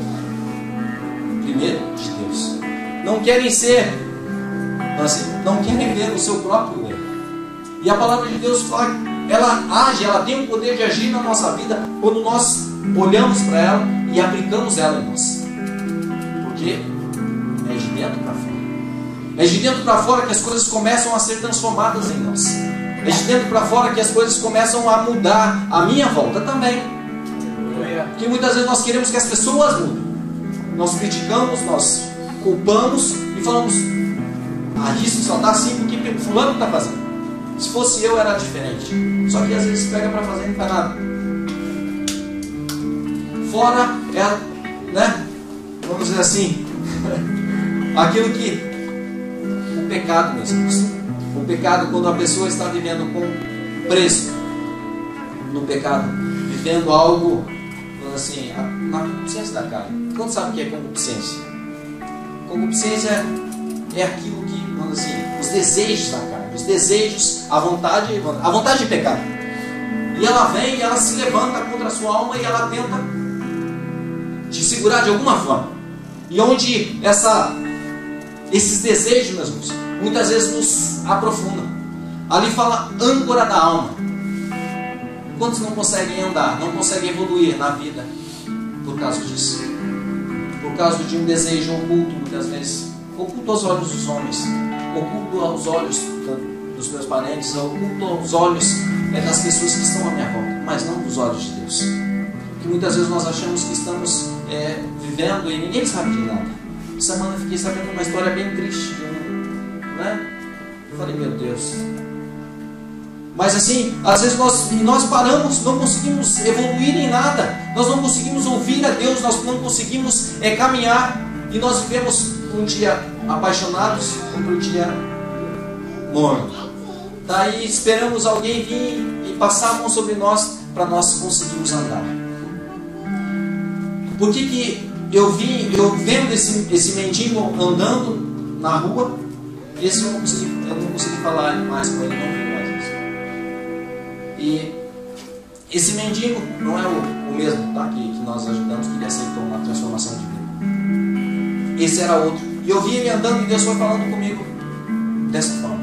Primeiro, de Deus. Não querem ser, assim, não querem ver o seu próprio erro. E a palavra de Deus fala, ela age, ela tem o poder de agir na nossa vida quando nós olhamos para ela e aplicamos ela em nós. Porque é de dentro para fora. É de dentro para fora que as coisas começam a ser transformadas em nós. É de dentro para fora que as coisas começam a mudar. A minha volta também. Porque muitas vezes nós queremos que as pessoas mudem. Nós criticamos, nós culpamos e falamos, isso só está assim porque o fulano está fazendo. Se fosse eu era diferente. Só que às vezes pega para fazer e não faz nada. Fora é, né, vamos dizer assim, aquilo que o pecado mesmo. O pecado, quando a pessoa está vivendo preso no pecado, vivendo algo assim, na concupiscência da carne. Quando sabe o que é concupiscência? Concupiscência é aquilo que, assim, os desejos da carne, os desejos, a vontade de pecar. E ela vem e ela se levanta contra a sua alma e ela tenta te segurar de alguma forma. E onde esses desejos, meus irmãos, muitas vezes nos aprofundam. Ali fala âncora da alma. Quantos não conseguem andar, não conseguem evoluir na vida por causa disso? Por causa de um desejo oculto, muitas vezes. Oculto aos olhos dos homens, oculto aos olhos dos meus parentes, oculto aos olhos das pessoas que estão à minha volta, mas não dos olhos de Deus. Que muitas vezes nós achamos que estamos vivendo e ninguém sabe de nada. Essa semana eu fiquei sabendo uma história bem triste, né? Eu falei, meu Deus. Mas assim, às vezes nós paramos, não conseguimos evoluir em nada, nós não conseguimos ouvir a Deus, nós não conseguimos caminhar, e nós vivemos um dia apaixonados, outro dia morno. Daí esperamos alguém vir e passar a mão sobre nós para nós conseguirmos andar. Por que eu vendo esse mendigo andando na rua, Esse eu não consegui falar mais com ele, não vi mais isso. E esse mendigo não é o mesmo, tá? Que nós ajudamos, que ele aceitou uma transformação de vida. Esse era outro. E eu vi ele andando e Deus foi falando comigo dessa forma.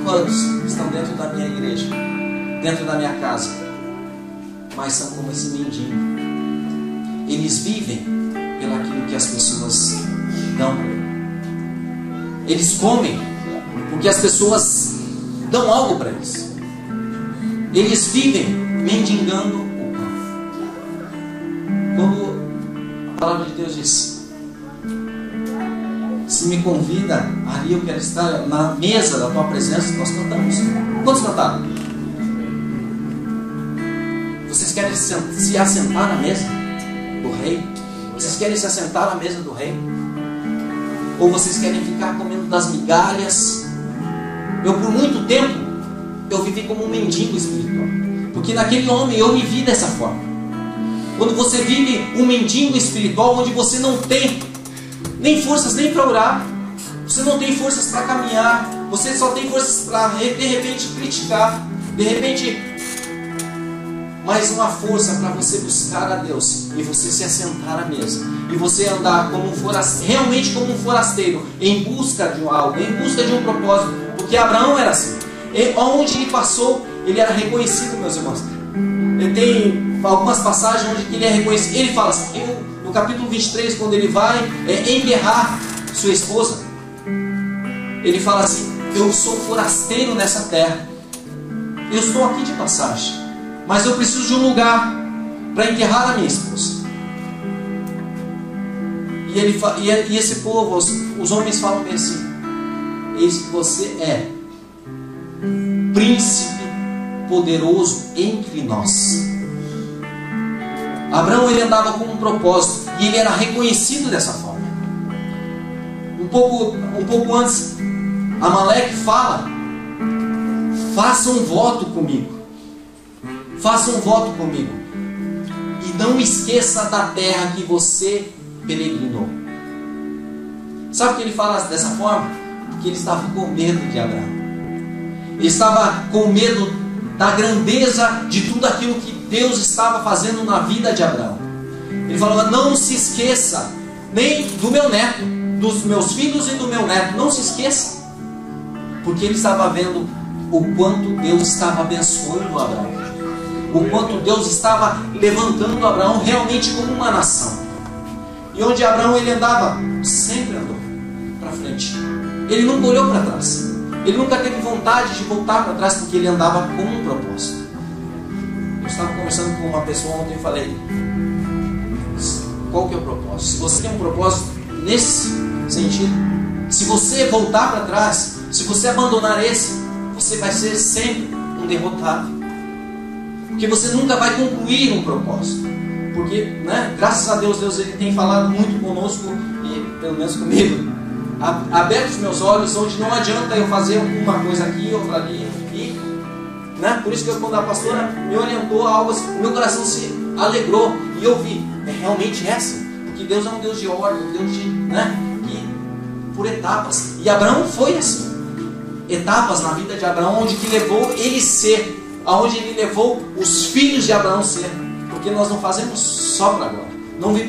Quantos estão dentro da minha igreja, dentro da minha casa, mas são como esse mendigo? Eles vivem pelaquilo que as pessoas dão para ele. Eles comem porque as pessoas dão algo para eles. Eles vivem mendigando o pão. Quando a palavra de Deus diz: se me convida, ali eu quero estar na mesa da tua presença, nós cantamos. Quantos cantaram? Vocês querem se assentar na mesa do rei? Vocês querem se assentar na mesa do rei? Ou vocês querem ficar comendo das migalhas? Eu, por muito tempo, eu vivi como um mendigo espiritual. Porque naquele homem eu me vi dessa forma. Quando você vive um mendigo espiritual, onde você não tem nem forças nem para orar, você não tem forças para caminhar, você só tem forças para de repente criticar, de repente mais uma força para você buscar a Deus e você se assentar à mesa e você andar como realmente como um forasteiro, em busca de algo, em busca de um propósito. Porque Abraão era assim. Onde ele passou, ele era reconhecido, meus irmãos. Ele tem algumas passagens onde ele é reconhecido. Ele fala assim, no capítulo 23, quando ele vai enterrar sua esposa, ele fala assim: eu sou forasteiro nessa terra, eu estou aqui de passagem, mas eu preciso de um lugar para enterrar a minha esposa. E esse povo, os homens falam bem assim: eis que você é príncipe poderoso entre nós. Abraão, ele andava com um propósito e ele era reconhecido dessa forma. Um pouco antes, Amaleque fala: faça um voto comigo, faça um voto comigo e não esqueça da terra que você peregrinou. Sabe por que ele fala dessa forma? Porque ele estava com medo de Abraão. Ele estava com medo da grandeza de tudo aquilo que Deus estava fazendo na vida de Abraão. Ele falava: não se esqueça nem do meu neto, dos meus filhos e do meu neto, não se esqueça. Porque ele estava vendo o quanto Deus estava abençoando Abraão, o quanto Deus estava levantando Abraão realmente como uma nação. E onde Abraão ele andava, sempre andou para frente. Ele nunca olhou para trás. Ele nunca teve vontade de voltar para trás, porque ele andava com um propósito. Eu estava conversando com uma pessoa ontem e falei: qual que é o propósito? Se você tem um propósito nesse sentido, se você voltar para trás, se você abandonar esse, você vai ser sempre um derrotado. Porque você nunca vai concluir um propósito. Porque, né, graças a Deus, ele tem falado muito conosco, e pelo menos comigo, aberto os meus olhos, onde não adianta eu fazer uma coisa aqui, outra ali, e, né, por isso que quando a pastora me orientou a algo, o meu coração se alegrou, e eu vi, é realmente essa, porque Deus é um Deus de ordem, um Deus de, né, por etapas, e Abraão foi assim, etapas na vida de Abraão, onde que levou ele ser, aonde ele levou os filhos de Abraão ser, porque nós não fazemos só para agora,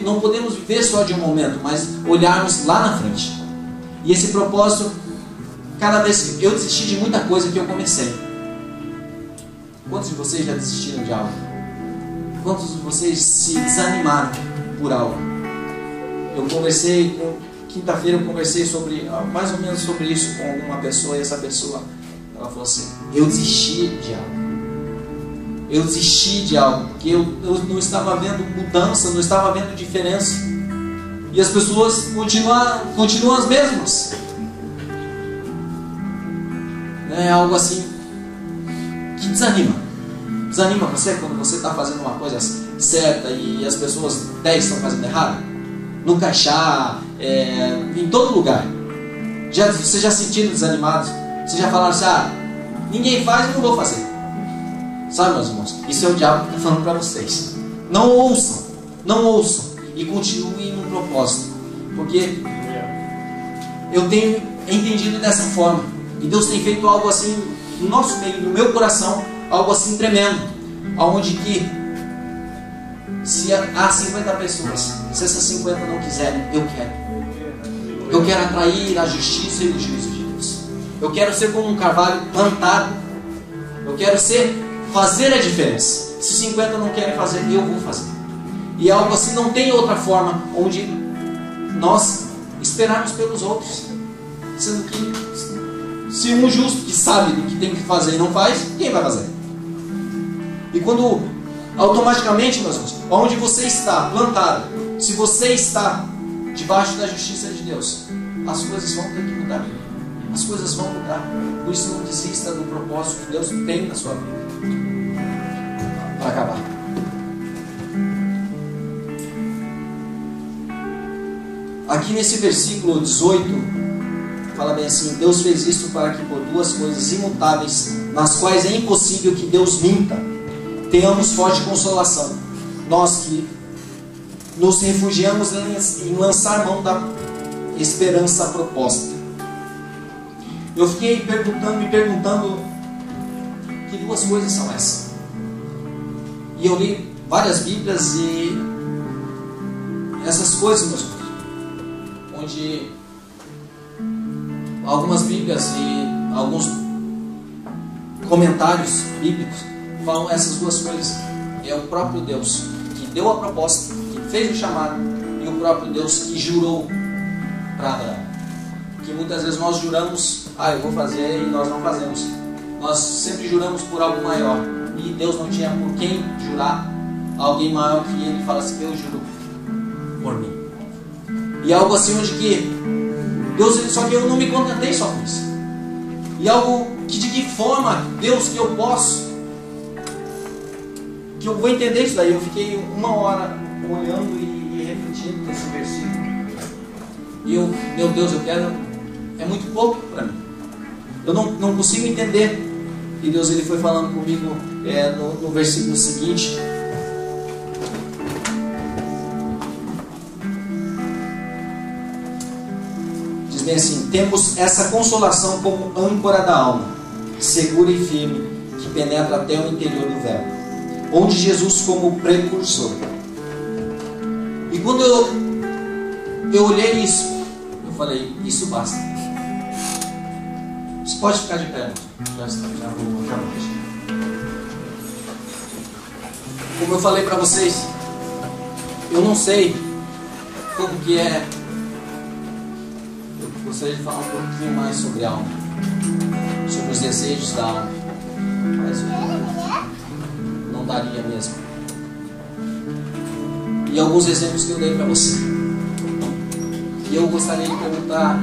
não podemos viver só de um momento, mas olharmos lá na frente. E esse propósito, cada vez que eu desisti de muita coisa que eu comecei. Quantos de vocês já desistiram de algo? Quantos de vocês se desanimaram por algo? Quinta-feira eu conversei mais ou menos sobre isso com alguma pessoa, e essa pessoa, ela falou assim: eu desisti de algo. Eu desisti de algo, porque eu não estava vendo mudança, não estava vendo diferença. E as pessoas continuam as mesmas. É algo assim que desanima. Desanima você quando você está fazendo uma coisa certa e as pessoas 10 estão fazendo errado. No crachá, em todo lugar. Você já se sentiram desanimados? Você já falaram assim: ninguém faz, eu não vou fazer. Sabe, meus irmãos? Isso é o diabo que está falando para vocês. Não ouçam. Não ouçam. E continuem no propósito. Porque eu tenho entendido dessa forma. E Deus tem feito algo assim no nosso meio, no meu coração, algo assim tremendo. Onde que, se há 50 pessoas, se essas 50 não quiserem, eu quero. Eu quero atrair a justiça e o juízo de Deus. Eu quero ser como um carvalho plantado. Eu quero fazer a diferença. Se 50 não querem fazer, eu vou fazer. E algo assim não tem outra forma onde nós esperarmos pelos outros. Sendo que se um justo que sabe do que tem que fazer e não faz, quem vai fazer? E quando automaticamente, meus irmãos, onde você está plantado, se você está debaixo da justiça de Deus, as coisas vão ter que mudar. As coisas vão mudar. Por isso não desista do propósito que Deus tem na sua vida. Para acabar. Aqui nesse versículo 18, fala bem assim: Deus fez isso para que por duas coisas imutáveis, nas quais é impossível que Deus minta, tenhamos forte consolação. Nós que nos refugiamos em lançar mão da esperança proposta. Eu fiquei me perguntando que duas coisas são essas. E eu li várias Bíblias e essas coisas, meus irmãos, onde algumas Bíblias e alguns comentários bíblicos falam essas duas coisas. É o próprio Deus que deu a proposta, que fez o chamado, e o próprio Deus que jurou para Abraão. Que muitas vezes nós juramos, eu vou fazer, e nós não fazemos. Nós sempre juramos por algo maior, e Deus não tinha por quem jurar alguém maior que Ele. Fala assim: eu juro por mim. E algo assim onde que Deus, só que eu não me contentei só com isso. E algo que de que forma, Deus, que eu posso, que eu vou entender isso daí. Eu fiquei uma hora olhando e refletindo nesse versículo. E eu, meu Deus, eu quero, é muito pouco para mim. Eu não consigo entender. E Deus, Ele foi falando comigo no versículo seguinte. Diz bem assim: temos essa consolação como âncora da alma, segura e firme, que penetra até o interior do véu, onde Jesus como precursor. E quando eu olhei isso, eu falei: isso basta. Você pode ficar de pé, já vou acabar. Como eu falei para vocês, eu não sei como que é. Eu gostaria de falar um pouquinho mais sobre a alma, sobre os desejos da alma, mas não daria mesmo. E alguns exemplos que eu dei para você. E eu gostaria de perguntar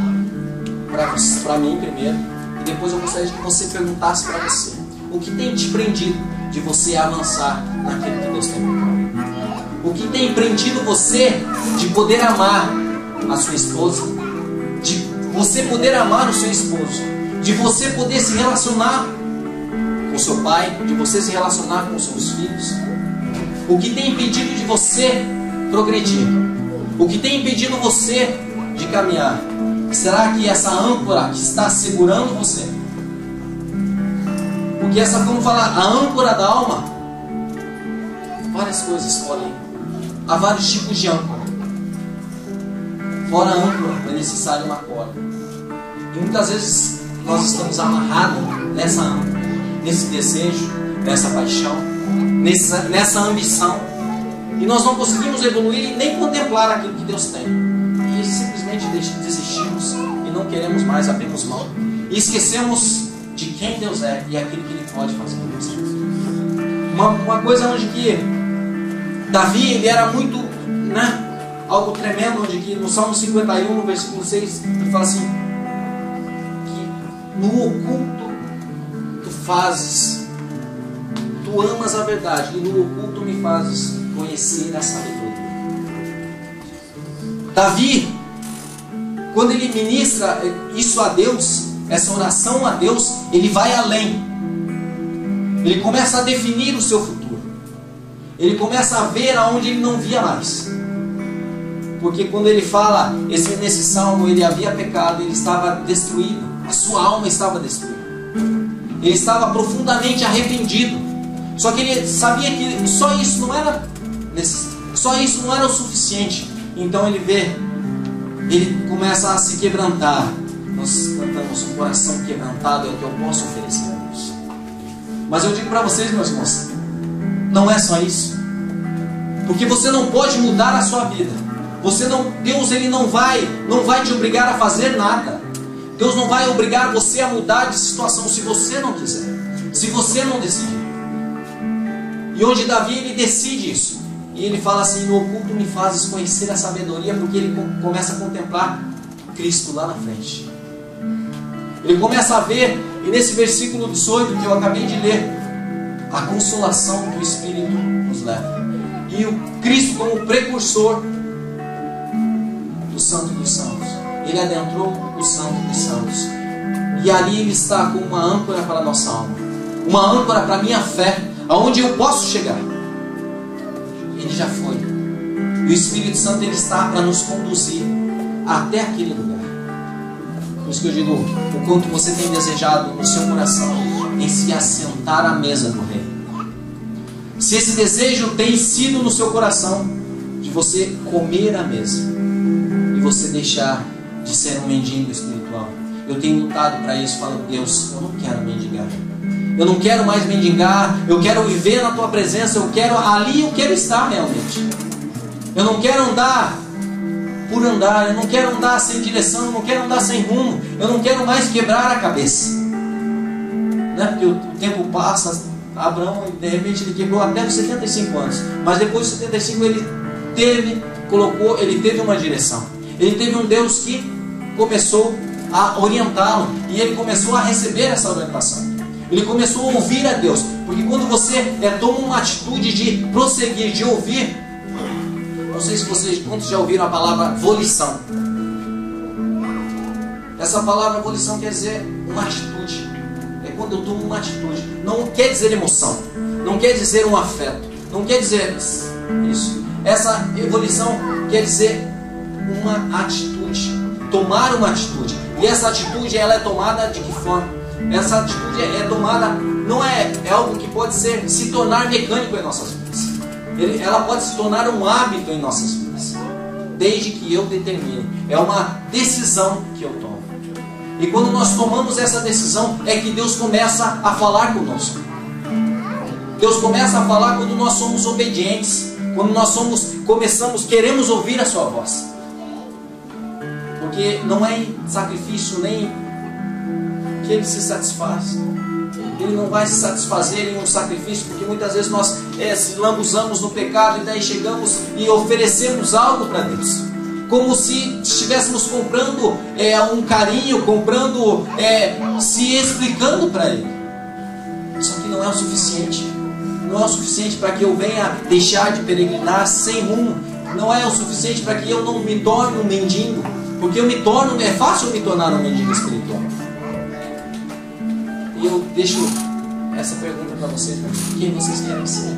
para mim primeiro, e depois eu gostaria que você perguntasse para você: o que tem te prendido de você avançar naquilo que Deus tem preparado? O que tem prendido você de poder amar a sua esposa, de você poder amar o seu esposo, de você poder se relacionar com seu pai, de você se relacionar com seus filhos? O que tem impedido de você progredir? O que tem impedido você de caminhar? Será que essa âncora que está segurando você? Porque essa, vamos falar, a âncora da alma, várias coisas podem, há vários tipos de âncora. Fora a âncora, é necessário uma corda. E muitas vezes nós estamos amarrados nessa âncora, nesse desejo, nessa paixão, nessa ambição, e nós não conseguimos evoluir e nem contemplar aquilo que Deus tem. E simplesmente desistimos e não queremos mais, abrimos mão e esquecemos de quem Deus é e aquilo que Ele pode fazer por nós. Uma coisa onde que Davi, ele era muito, algo tremendo, onde que no Salmo 51, no versículo 6, ele fala assim: que no oculto tu amas a verdade, e no oculto me fazes conhecer a sabedoria. Davi, quando ele ministra isso a Deus, essa oração a Deus, ele vai além. Ele começa a definir o seu futuro. Ele começa a ver aonde ele não via mais. Porque quando ele fala, nesse salmo, ele havia pecado, ele estava destruído, a sua alma estava destruída. Ele estava profundamente arrependido. Só que ele sabia que só isso não era o suficiente. Então ele começa a se quebrantar. Nós cantamos, um coração quebrantado é o que eu posso oferecer a Deus. Mas eu digo para vocês, meus irmãos, não é só isso. Porque você não pode mudar a sua vida. Deus ele não vai te obrigar a fazer nada. Deus não vai obrigar você a mudar de situação se você não quiser, se você não decidir. E onde Davi ele decide isso. E ele fala assim: no oculto me fazes conhecer a sabedoria, porque ele começa a contemplar Cristo lá na frente. Ele começa a ver, e nesse versículo 18 que eu acabei de ler, a consolação que o Espírito nos leva. E o Cristo como precursor do Santo dos Santos. Ele adentrou o Santo dos Santos. E ali ele está com uma âncora para a nossa alma. Uma âncora para a minha fé. Aonde eu posso chegar. Ele já foi. E o Espírito Santo ele está para nos conduzir até aquele lugar. Por isso que eu digo, o quanto você tem desejado no seu coração em se assentar à mesa do Rei. Se esse desejo tem sido no seu coração de você comer à mesa e você deixar de ser um mendigo espiritual. Eu tenho lutado para isso, falando: Deus, eu não quero mendigar. Eu não quero mais mendigar. Eu quero viver na tua presença. Eu quero estar realmente. Eu não quero andar por andar. Eu não quero andar sem direção. Eu não quero andar sem rumo. Eu não quero mais quebrar a cabeça. Não é porque o tempo passa. Abraão, de repente, ele quebrou até os 75 anos. Mas depois dos 75 ele teve uma direção. Ele teve um Deus que começou a orientá-lo. E ele começou a receber essa orientação. Ele começou a ouvir a Deus. Porque quando você toma uma atitude de prosseguir, de ouvir. Não sei se vocês quantos já ouviram a palavra volição. Essa palavra volição quer dizer uma atitude. É quando eu tomo uma atitude. Não quer dizer emoção. Não quer dizer um afeto. Não quer dizer isso. Essa volição quer dizer uma atitude. Tomar uma atitude. E essa atitude ela é tomada de que forma? Essa atitude é tomada, não é algo que pode se tornar mecânico em nossas vidas. Ela pode se tornar um hábito em nossas vidas. Desde que eu determine. É uma decisão que eu tomo. E quando nós tomamos essa decisão, é que Deus começa a falar conosco. Deus começa a falar quando nós somos obedientes. Quando nós queremos ouvir a sua voz. Porque não é em sacrifício nem que ele se satisfaz. Ele não vai se satisfazer em um sacrifício, porque muitas vezes nós se lambuzamos no pecado e daí chegamos e oferecemos algo para Deus, como se estivéssemos comprando um carinho, se explicando para Ele. Só que não é o suficiente. Não é o suficiente para que eu venha deixar de peregrinar sem rumo. Não é o suficiente para que eu não me torne um mendigo, porque é fácil eu me tornar um mendigo espiritual. E eu deixo essa pergunta para vocês: quem vocês querem ser?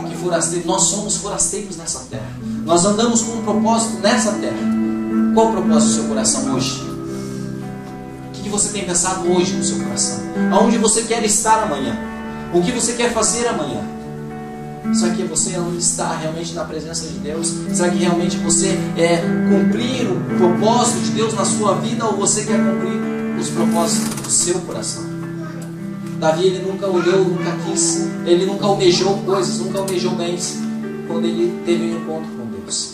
Que forasteiro? Nós somos forasteiros nessa terra. Nós andamos com um propósito nessa terra. Qual o propósito do seu coração hoje? O que você tem pensado hoje no seu coração? Aonde você quer estar amanhã? O que você quer fazer amanhã? Será que você não está realmente na presença de Deus? Será que realmente você cumprir o propósito de Deus na sua vida, ou você quer cumprir os propósitos do seu coração? Davi, ele nunca olhou, nunca quis, ele nunca almejou coisas, nunca almejou bens quando ele teve um encontro com Deus.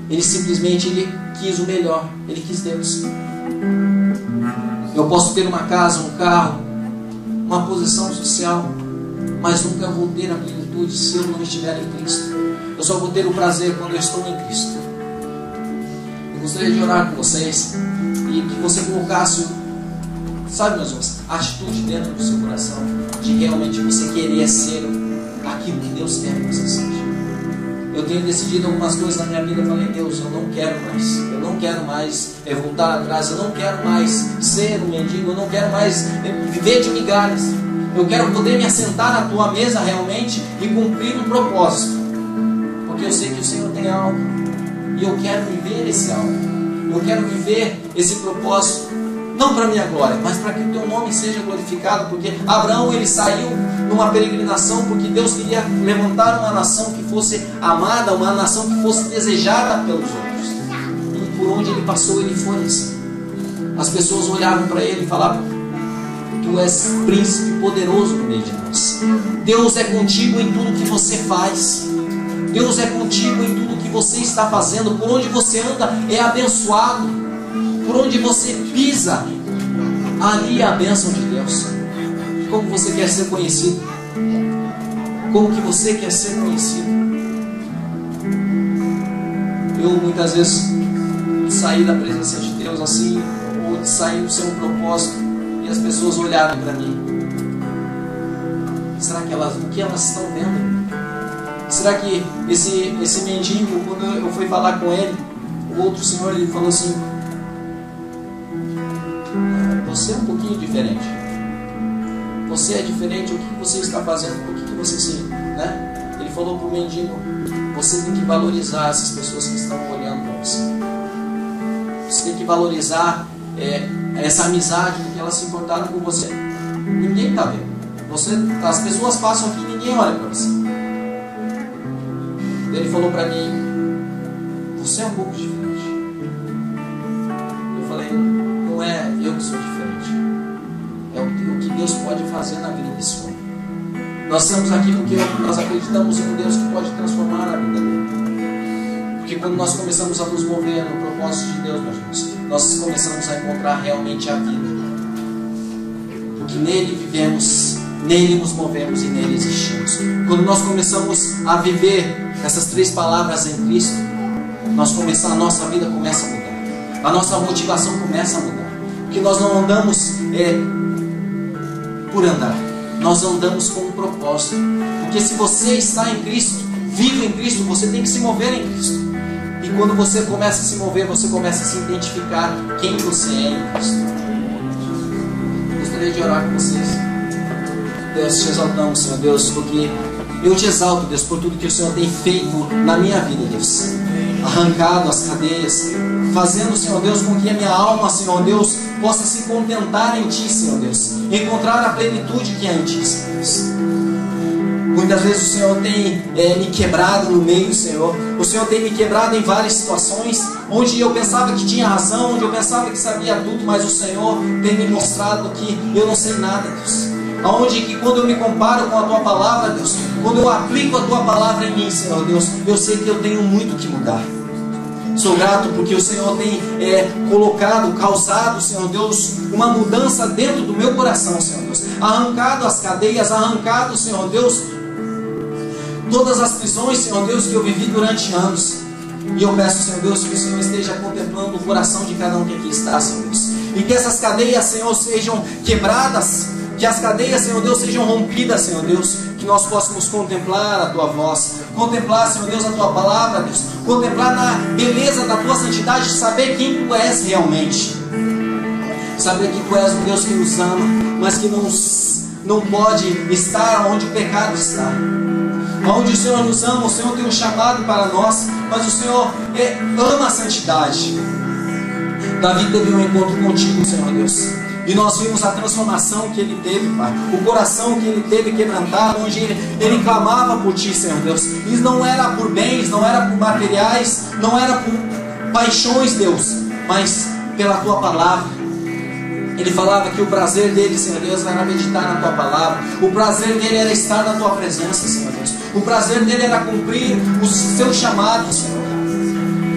Ele simplesmente quis o melhor, ele quis Deus. Eu posso ter uma casa, um carro, uma posição social, mas nunca vou ter a plenitude se eu não estiver em Cristo. Eu só vou ter o prazer quando eu estou em Cristo. Eu gostaria de orar com vocês e que você colocasse, sabe, meus irmãos, a atitude dentro do seu coração de realmente você querer ser aquilo que Deus quer que você seja. Eu tenho decidido algumas coisas na minha vida. Eu falei: Deus, eu não quero mais voltar atrás, eu não quero mais ser um mendigo, eu não quero mais viver de migalhas. Eu quero poder me assentar na tua mesa realmente e cumprir um propósito, porque eu sei que o Senhor tem algo. E eu quero viver esse alvo. Eu quero viver esse propósito, não para minha glória, mas para que o teu nome seja glorificado. Porque Abraão, ele saiu numa peregrinação porque Deus queria levantar uma nação que fosse amada, uma nação que fosse desejada pelos outros. E por onde ele passou, ele foi assim. As pessoas olhavam para ele e falavam: tu és príncipe poderoso no meio de nós. Deus é contigo em tudo que você faz. Deus é contigo em tudo que você está fazendo. Por onde você anda é abençoado. Por onde você pisa, ali é a bênção de Deus. Como você quer ser conhecido? Como que você quer ser conhecido? Eu muitas vezes saí da presença de Deus assim, ou de sair do seu propósito, e as pessoas olharam para mim. Será que o que elas estão vendo? Será que esse mendigo, quando eu fui falar com ele, o outro senhor, ele falou assim: você é um pouquinho diferente. Você é diferente, o que você está fazendo? Por que você se... né? Ele falou para o mendigo: você tem que valorizar essas pessoas que estão olhando para você. Você tem que valorizar essa amizade, porque elas se importaram com você. Ninguém está vendo. As pessoas passam aqui e ninguém olha para você. Ele falou para mim: você é um pouco diferente. Eu falei: não é eu que sou diferente, é o que Deus pode fazer na vida desse homem. Nós estamos aqui porque nós acreditamos em um Deus que pode transformar a vida dele. Porque quando nós começamos a nos mover no propósito de Deus, meus irmãos, nós começamos a encontrar realmente a vida. Porque nele vivemos, nele nos movemos e nele existimos. Quando nós começamos a viver essas 3 palavras em Cristo, a nossa vida começa a mudar. A nossa motivação começa a mudar. Porque nós não andamos por andar. Nós andamos com um propósito. Porque se você está em Cristo, vivo em Cristo, você tem que se mover em Cristo. E quando você começa a se mover, você começa a se identificar quem você é em Cristo. Gostaria de orar com vocês. Deus, te exaltamos, Senhor Deus, porque eu te exalto, Deus, por tudo que o Senhor tem feito na minha vida, Deus. Arrancado as cadeias, fazendo, Senhor Deus, com que a minha alma, Senhor Deus, possa se contentar em Ti, Senhor Deus. Encontrar a plenitude que há em Ti, Senhor Deus. Muitas vezes o Senhor tem me quebrado no meio, Senhor. O Senhor tem me quebrado em várias situações, onde eu pensava que tinha razão, onde eu pensava que sabia tudo, mas o Senhor tem me mostrado que eu não sei nada, Deus. Aonde que quando eu me comparo com a Tua Palavra, Deus, quando eu aplico a Tua Palavra em mim, Senhor Deus, eu sei que eu tenho muito que mudar. Sou grato porque o Senhor tem causado, Senhor Deus, uma mudança dentro do meu coração, Senhor Deus. Arrancado as cadeias, arrancado, Senhor Deus, todas as prisões, Senhor Deus, que eu vivi durante anos. E eu peço, Senhor Deus, que o Senhor esteja contemplando o coração de cada um que aqui está, Senhor Deus. E que essas cadeias, Senhor, sejam quebradas. Que as cadeias, Senhor Deus, sejam rompidas, Senhor Deus. Que nós possamos contemplar a Tua voz. Contemplar, Senhor Deus, a Tua palavra, Deus. Contemplar na beleza da Tua santidade. Saber quem Tu és realmente. Saber que Tu és um Deus que nos ama, mas que não pode estar onde o pecado está. Onde o Senhor nos ama, o Senhor tem um chamado para nós, mas o Senhor ama a santidade. Davi teve um encontro contigo, Senhor Deus. E nós vimos a transformação que ele teve, Pai. O coração que ele teve quebrantado, onde ele clamava por Ti, Senhor Deus. E não era por bens, não era por materiais, não era por paixões, Deus, mas pela Tua palavra. Ele falava que o prazer dele, Senhor Deus, era meditar na Tua palavra. O prazer dele era estar na Tua presença, Senhor Deus. O prazer dele era cumprir os Seus chamados, Senhor.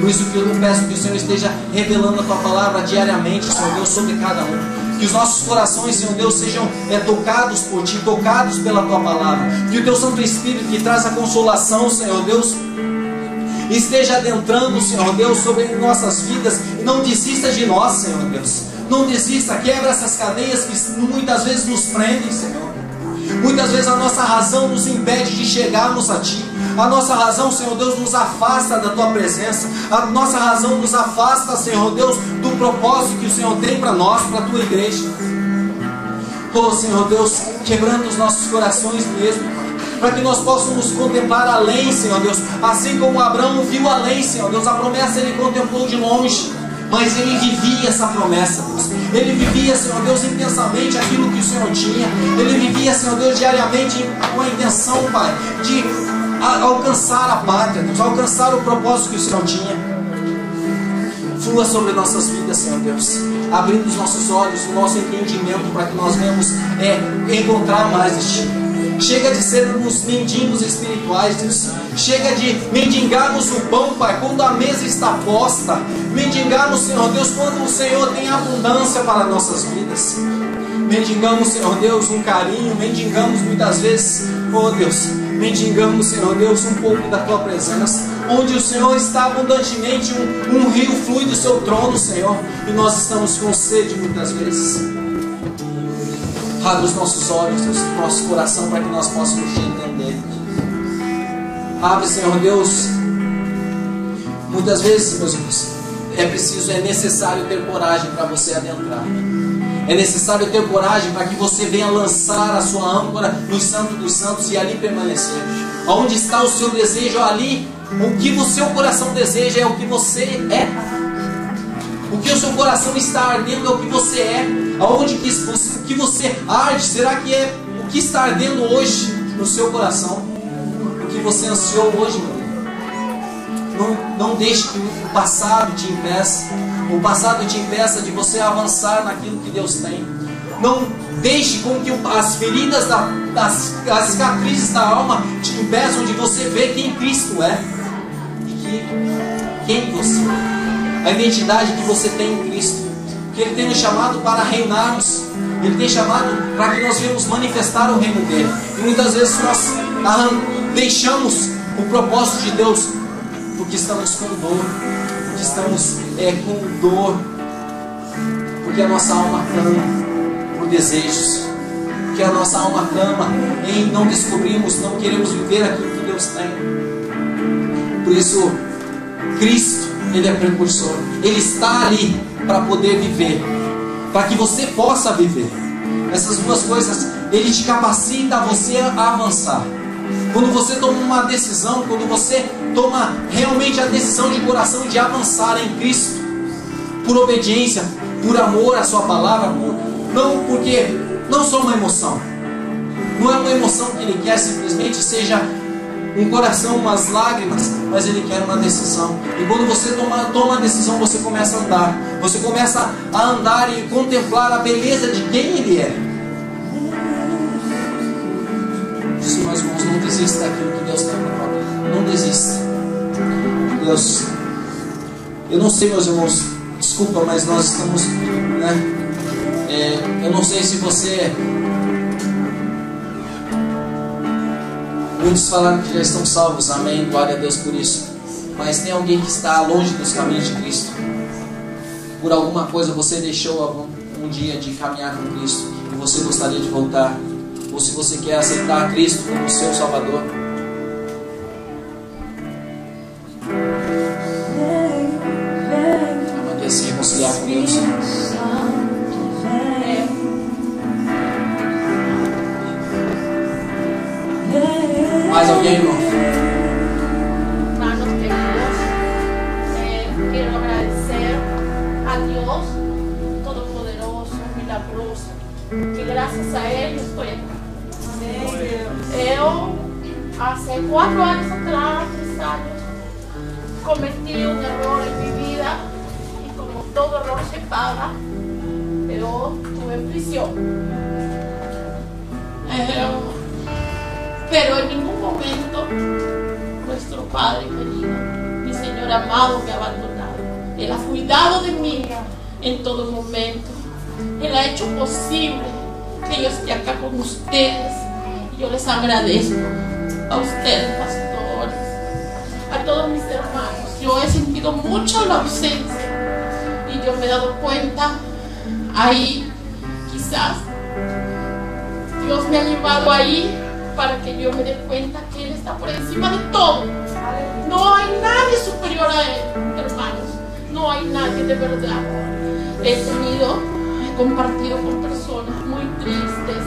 Por isso que eu peço que o Senhor esteja revelando a Tua palavra diariamente, Senhor Deus, sobre cada um. Que os nossos corações, Senhor Deus, sejam tocados por Ti, tocados pela Tua palavra. Que o Teu Santo Espírito, que traz a consolação, Senhor Deus, esteja adentrando, Senhor Deus, sobre nossas vidas. E não desista de nós, Senhor Deus. Não desista, quebra essas cadeias que muitas vezes nos prendem, Senhor. Muitas vezes a nossa razão nos impede de chegarmos a Ti. A nossa razão, Senhor Deus, nos afasta da Tua presença. A nossa razão nos afasta, Senhor Deus, do propósito que o Senhor tem para nós, para a Tua igreja. Oh, Senhor Deus, quebrando os nossos corações mesmo, para que nós possamos contemplar além, Senhor Deus. Assim como Abraão viu além, Senhor Deus, a promessa ele contemplou de longe, mas ele vivia essa promessa, Deus. Ele vivia, Senhor Deus, intensamente aquilo que o Senhor tinha. Ele vivia, Senhor Deus, diariamente com a intenção, Pai, de alcançar a pátria, Deus, alcançar o propósito que o Senhor tinha. Flua sobre nossas vidas, Senhor Deus, abrindo os nossos olhos, o nosso entendimento, para que nós venhamos encontrar mais de Ti. Chega de sermos mendigos espirituais, Deus. Chega de mendigarmos o pão, Pai, quando a mesa está posta. Mendigarmos, Senhor Deus, quando o Senhor tem abundância para nossas vidas. Mendigamos, Senhor Deus, um carinho. Mendigamos muitas vezes, oh Deus, mendigamos, Senhor Deus, um pouco da Tua presença, onde o Senhor está abundantemente, um rio flui do Seu trono, Senhor, e nós estamos com sede muitas vezes. Abre os nossos olhos, Deus, nosso coração, para que nós possamos te entender. Abre, Senhor Deus. Muitas vezes, meus irmãos, é necessário ter coragem para você adentrar. É necessário ter coragem para que você venha lançar a sua âncora no Santo dos Santos e ali permanecer. Onde está o seu desejo, ali, o que o seu coração deseja é o que você é. O que o seu coração está ardendo é o que você é. Aonde que você arde, será que é o que está ardendo hoje no seu coração? O que você ansiou hoje, meu Deus? Não deixe que o passado te impeça. O passado te impeça de você avançar naquilo que Deus tem. Não deixe com que as feridas, as cicatrizes da alma te impeçam de você ver quem Cristo é. E quem você é. A identidade que você tem em Cristo. Que Ele tem nos chamado para reinarmos. Ele tem chamado para que nós venhamos manifestar o reino dele. E muitas vezes nós deixamos o propósito de Deus porque estamos com dor. Porque estamos com dor. Porque a nossa alma clama por desejos. Porque a nossa alma clama em não descobrirmos, não queremos viver aquilo que Deus tem. Por isso, Cristo, Ele é precursor. Ele está ali para poder viver, para que você possa viver. Essas duas coisas, Ele te capacita a você a avançar. Quando você toma uma decisão, quando você toma realmente a decisão de coração de avançar em Cristo, por obediência, por amor à Sua palavra, não só uma emoção. Não é uma emoção que Ele quer simplesmente seja um coração, umas lágrimas, mas Ele quer uma decisão. E quando você toma a decisão, você começa a andar. Você começa a andar e contemplar a beleza de quem Ele é. Sim, meus irmãos, não desista daquilo que Deus tem para a tua vida. Não desista. Deus, eu não sei, meus irmãos, desculpa, mas nós estamos, eu não sei se você... Muitos falaram que já estão salvos, amém, glória a Deus por isso. Mas tem alguém que está longe dos caminhos de Cristo? Por alguma coisa você deixou um dia de caminhar com Cristo e você gostaria de voltar? Ou se você quer aceitar Cristo como seu Salvador? Vamos aqui se reconciliar com Deus. Mais alguém, irmão? Hermanos queridos, quiero agradecer a Dios Todopoderoso, milagroso, que gracias a Él estoy aquí. Eu, hace 4 años atrás, 3 años, cometí un error en mi vida y como todo error se paga, yo estuve en prisión. Pero en ningún momento nuestro Padre querido, mi Señor amado, me ha abandonado. Él ha cuidado de mí en todo momento. Él ha hecho posible que yo esté acá con ustedes. Y yo les agradezco a ustedes, pastores, a todos mis hermanos. Yo he sentido mucho la ausencia y yo me he dado cuenta ahí, quizás Dios me ha llevado ahí para que yo me dé cuenta que Él está por encima de todo. No hay nadie superior a Él, hermanos. No hay nadie de verdad. He compartido con personas muy tristes,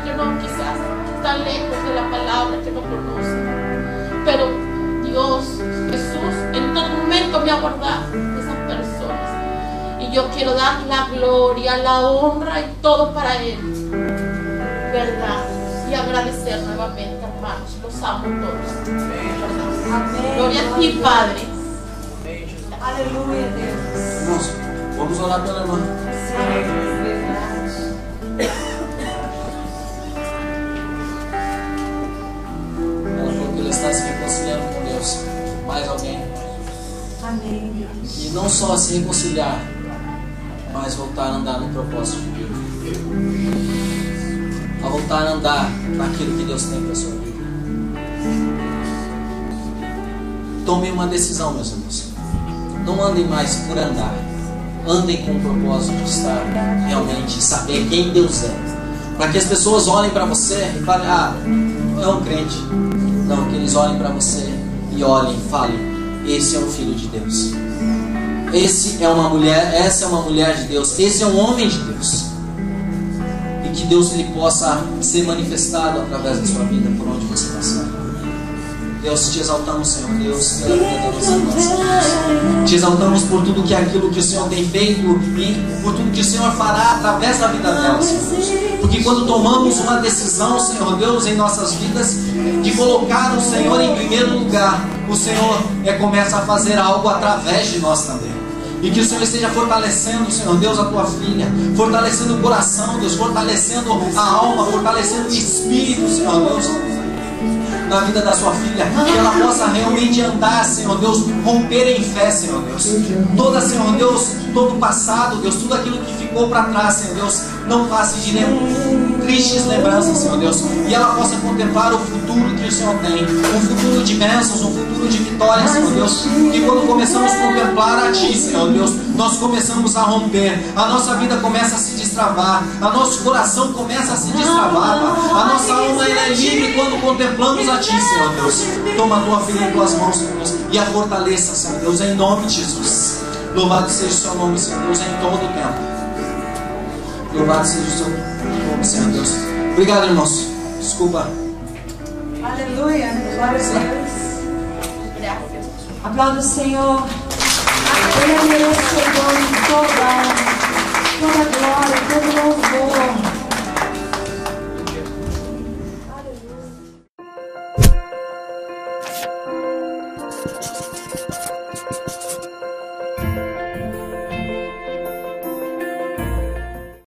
que no, quizás está lejos de la palabra, que no conoce. Pero Dios, Jesús, en todo momento me ha guardado de esas personas. Y yo quiero dar la gloria, la honra y todo para Él. ¿Verdad? Y agradecer nuevamente, hermanos. Los amo todos. Amém. Gloria a ti, Padre. Aleluia, Deus. Irmãos, vamos orar pela irmã. Ela falou que ela está se reconciliando com Deus. Mais alguém? Amém, Deus. E não só se reconciliar, mas voltar a andar no propósito de Deus. A voltar a andar naquilo que Deus tem para a sua vida. Tome uma decisão, meus irmãos. Não andem mais por andar. Andem com o propósito de estar realmente, saber quem Deus é. Para que as pessoas olhem para você e falem, ah, é um crente. Não, que eles olhem para você e olhem e falem, esse é um filho de Deus. Essa é uma mulher de Deus. Esse é um homem de Deus. E que Deus lhe possa ser manifestado através da sua vida, por onde você passar. Deus, te exaltamos, Senhor Deus, pela vida da nossa irmã. Te exaltamos por tudo que aquilo que o Senhor tem feito e por tudo que o Senhor fará através da vida dela, Senhor. Porque quando tomamos uma decisão, Senhor Deus, em nossas vidas, de colocar o Senhor em primeiro lugar, o Senhor começa a fazer algo através de nós também. E que o Senhor esteja fortalecendo, Senhor Deus, a tua filha, fortalecendo o coração, Deus, fortalecendo a alma, fortalecendo o espírito, Senhor Deus, na vida da sua filha, que ela possa realmente andar, Senhor Deus, romper em fé, Senhor Deus. Toda, Senhor Deus, todo o passado, Deus, tudo aquilo que ficou para trás, Senhor Deus, não passe de tristes lembranças, Senhor Deus, e ela possa contemplar o futuro que o Senhor tem, um futuro de bênçãos, um futuro de vitória, Senhor Deus, que quando começamos a contemplar a Ti, Senhor Deus, nós começamos a romper, a nossa vida começa a se destravar, a nosso coração começa a se destravar, a nossa alma é livre quando contemplamos a Ti, Senhor Deus. Toma a tua filha em tuas mãos, Senhor Deus, e a fortaleça, Senhor Deus, em nome de Jesus. Louvado seja o seu nome, Senhor Deus, em todo o tempo. Louvado seja o seu nome, Senhor Deus. Obrigado, irmãos. Desculpa. Aleluia. Glória a Deus. Gracias. Aplauda o Senhor. Ele é merecedor de toda glória, todo louvor. Aleluia.